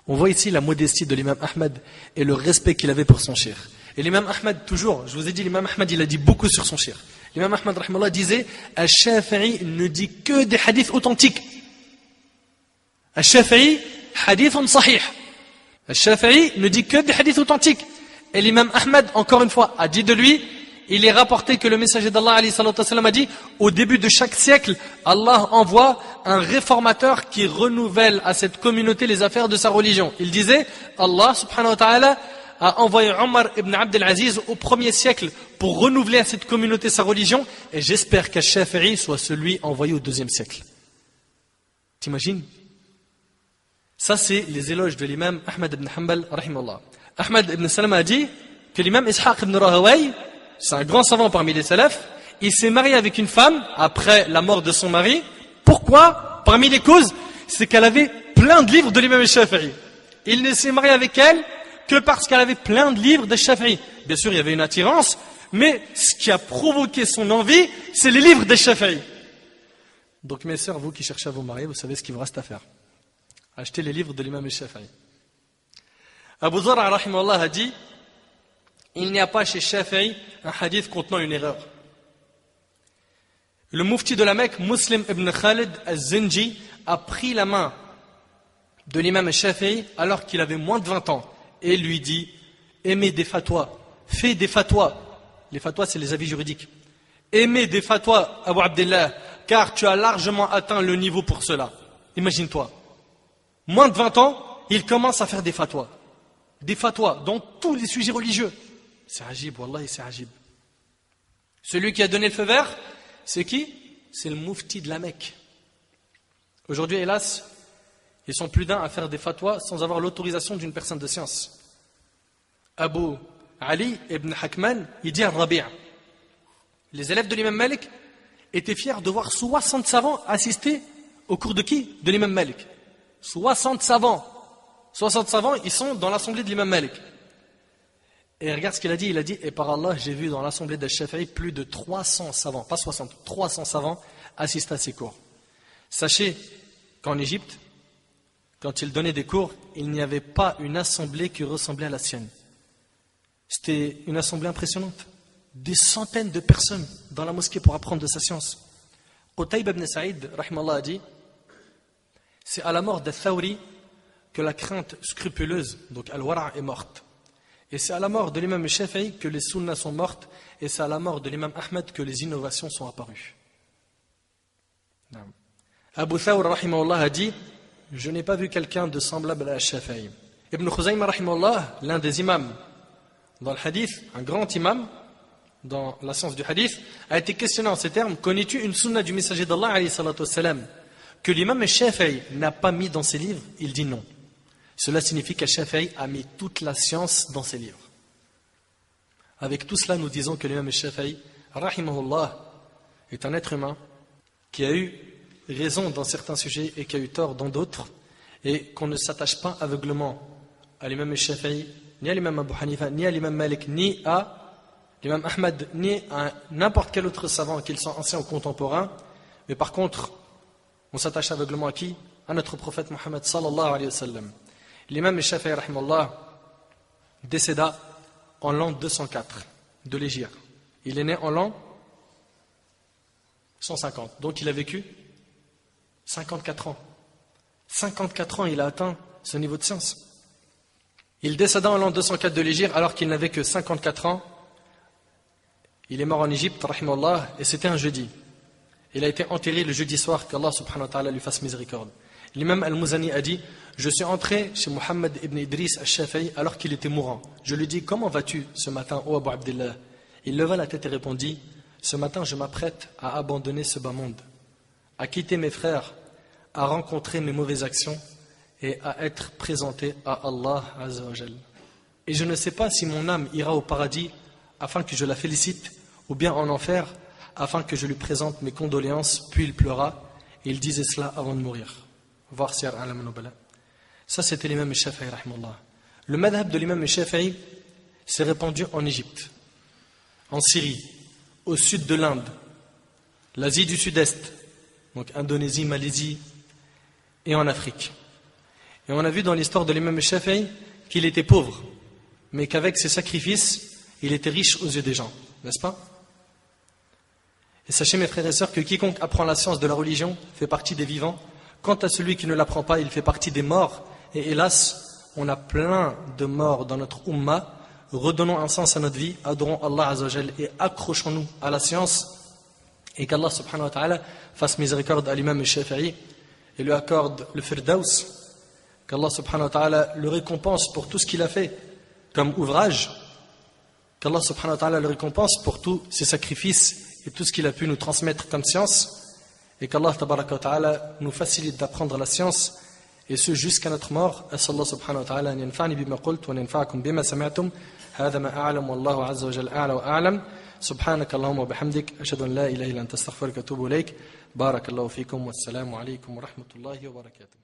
On voit ici la modestie de l'imam Ahmad et le respect qu'il avait pour son cheikh. Et l'imam Ahmad, toujours, je vous ai dit, l'imam Ahmad, il a dit beaucoup sur son cheikh. L'imam Ahmad, rahimahullah, disait, Al-Shafi'i ne dit que des hadiths authentiques. Al-Shafi'i, hadithun sahih. Al-Shafi'i ne dit que des hadiths authentiques. Et l'imam Ahmad, encore une fois, a dit de lui, il est rapporté que le messager d'Allah alayhi salatu wassalam, a dit, au début de chaque siècle, Allah envoie un réformateur qui renouvelle à cette communauté les affaires de sa religion. Il disait, Allah subhanahu wa ta'ala a envoyé Omar ibn Abd al-Aziz au 1er siècle pour renouveler à cette communauté sa religion, et j'espère qu'Al-Shafi'i soit celui envoyé au 2e siècle. T'imagines? Ça, c'est les éloges de l'imam Ahmad ibn Hanbal, rahimahullah. Ahmad ibn Salam a dit que l'imam Ishaq ibn Rahawayh, c'est un grand savant parmi les salafs, il s'est marié avec une femme après la mort de son mari. Pourquoi? Parmi les causes, c'est qu'elle avait plein de livres de l'imam al-Shafi'i. Il ne s'est marié avec elle que parce qu'elle avait plein de livres de Shafi'i. Bien sûr, il y avait une attirance, mais ce qui a provoqué son envie, c'est les livres de Shafi'i. Donc mes sœurs, vous qui cherchez à vous marier, vous savez ce qu'il vous reste à faire. Achetez les livres de l'imam al-Shafi'i. Abu Zar'a rahimahullah a dit, il n'y a pas chez Shafi'i un hadith contenant une erreur. Le mufti de la Mecque, Muslim ibn Khalid al-Zinji, a pris la main de l'imam al-Shafi'i alors qu'il avait moins de 20 ans et lui dit, aimez des fatwas, fais des fatwas. Les fatwas, c'est les avis juridiques. Aimez des fatwas, Abu Abdullah, car tu as largement atteint le niveau pour cela. Imagine-toi. Moins de 20 ans, il commence à faire des fatwas. Des fatwas dans tous les sujets religieux. C'est ajib, wallahi, c'est ajib. Celui qui a donné le feu vert, c'est qui? C'est le mufti de la Mecque. Aujourd'hui, hélas, ils sont plus d'un à faire des fatwas sans avoir l'autorisation d'une personne de science. Abu Ali ibn Hakman, il dit à Rabi', les élèves de l'imam Malik étaient fiers de voir 60 savants assister au cours de qui? De l'imam Malik. 60 savants. 60 savants, ils sont dans l'assemblée de l'imam Malik. Et regarde ce qu'il a dit, il a dit, et par Allah, j'ai vu dans l'assemblée d'Al-Shafi'i plus de 300 savants, pas 60, 300 savants assister à ces cours. Sachez qu'en Égypte, quand il donnait des cours, il n'y avait pas une assemblée qui ressemblait à la sienne. C'était une assemblée impressionnante. Des centaines de personnes dans la mosquée pour apprendre de sa science. Qutayb ibn Sa'id, rahimallah, a dit, c'est à la mort d'Al-Thawri que la crainte scrupuleuse, donc Al-Wara', est morte. Et c'est à la mort de l'imam al-Shafi'i que les sunnas sont mortes, et c'est à la mort de l'imam Ahmed que les innovations sont apparues. Abu Thawr, rahimahullah, a dit, je n'ai pas vu quelqu'un de semblable à al-Shafi'i. Ibn Khuzayma, rahimahullah, l'un des imams dans le hadith, un grand imam dans la science du hadith, a été questionné en ces termes, connais-tu une sunna du messager d'Allah, alayhi salatu wassalam, que l'imam al-Shafi'i n'a pas mis dans ses livres? Il dit non. Cela signifie qu'Al-Shafi'i a mis toute la science dans ses livres. Avec tout cela, nous disons que l'imam al-Shafi'i, rahimahullah, est un être humain qui a eu raison dans certains sujets et qui a eu tort dans d'autres, et qu'on ne s'attache pas aveuglement à l'imam al-Shafi'i, ni à l'imam Abu Hanifa, ni à l'imam Malik, ni à l'imam Ahmad, ni à n'importe quel autre savant, qu'ils soient anciens ou contemporains, mais par contre, on s'attache aveuglement à qui? À notre prophète Muhammad sallallahu alayhi wa sallam. L'imam al-Shafi'i, rahimahullah, décéda en l'an 204 de l'Hégire. Il est né en l'an 150. Donc il a vécu 54 ans. 54 ans, il a atteint ce niveau de science. Il décéda en l'an 204 de l'Hégire alors qu'il n'avait que 54 ans. Il est mort en Égypte, rahimahullah, et c'était un jeudi. Il a été enterré le jeudi soir, qu'Allah subhanahu wa ta'ala lui fasse miséricorde. L'imam al-Muzani a dit, je suis entré chez Muhammad ibn Idris al-Shafi'i alors qu'il était mourant. Je lui dis, comment vas-tu ce matin, ô Abu Abdillah? Il leva la tête et répondit, ce matin je m'apprête à abandonner ce bas monde, à quitter mes frères, à rencontrer mes mauvaises actions et à être présenté à Allah Azza wa Jal. Et je ne sais pas si mon âme ira au paradis afin que je la félicite ou bien en enfer afin que je lui présente mes condoléances. Puis il pleura et il disait cela avant de mourir. Voir Siyar A'lam an-Nubala. Ça c'était l'imam al-Shafi'i, rahimahullah. Le madhab de l'imam al-Shafi'i s'est répandu en Égypte, en Syrie, au sud de l'Inde, l'Asie du Sud-Est, donc Indonésie, Malaisie, et en Afrique. Et on a vu dans l'histoire de l'imam al-Shafi'i qu'il était pauvre, mais qu'avec ses sacrifices, il était riche aux yeux des gens, n'est-ce pas? Et sachez mes frères et sœurs que quiconque apprend la science de la religion fait partie des vivants. Quant à celui qui ne l'apprend pas, il fait partie des morts. Et hélas, on a plein de morts dans notre ummah. Redonnons un sens à notre vie, adorons Allah Azza wa Jal et accrochons-nous à la science. Et qu'Allah subhanahu wa ta'ala fasse miséricorde à l'imam al-Shafi'i et lui accorde le firdaus. Qu'Allah subhanahu wa ta'ala le récompense pour tout ce qu'il a fait comme ouvrage. Qu'Allah subhanahu wa ta'ala le récompense pour tous ses sacrifices et tout ce qu'il a pu nous transmettre comme science. Et qu'Allah tabaraka wa ta'ala nous facilite d'apprendre la science et ce jusqu'à notre mort. As'Allah subhanahu wa ta'ala an yanfa'ni bima qult wa yanfa'akum bima sami'tum. Hadha ma a'lam wallahu azza wa jalla a'la wa a'lam. سبحانك اللهم وبحمدك أشهد أن لا إله إلا أنت أستغفرك وأتوب إليك بارك الله فيكم والسلام عليكم ورحمة الله وبركاته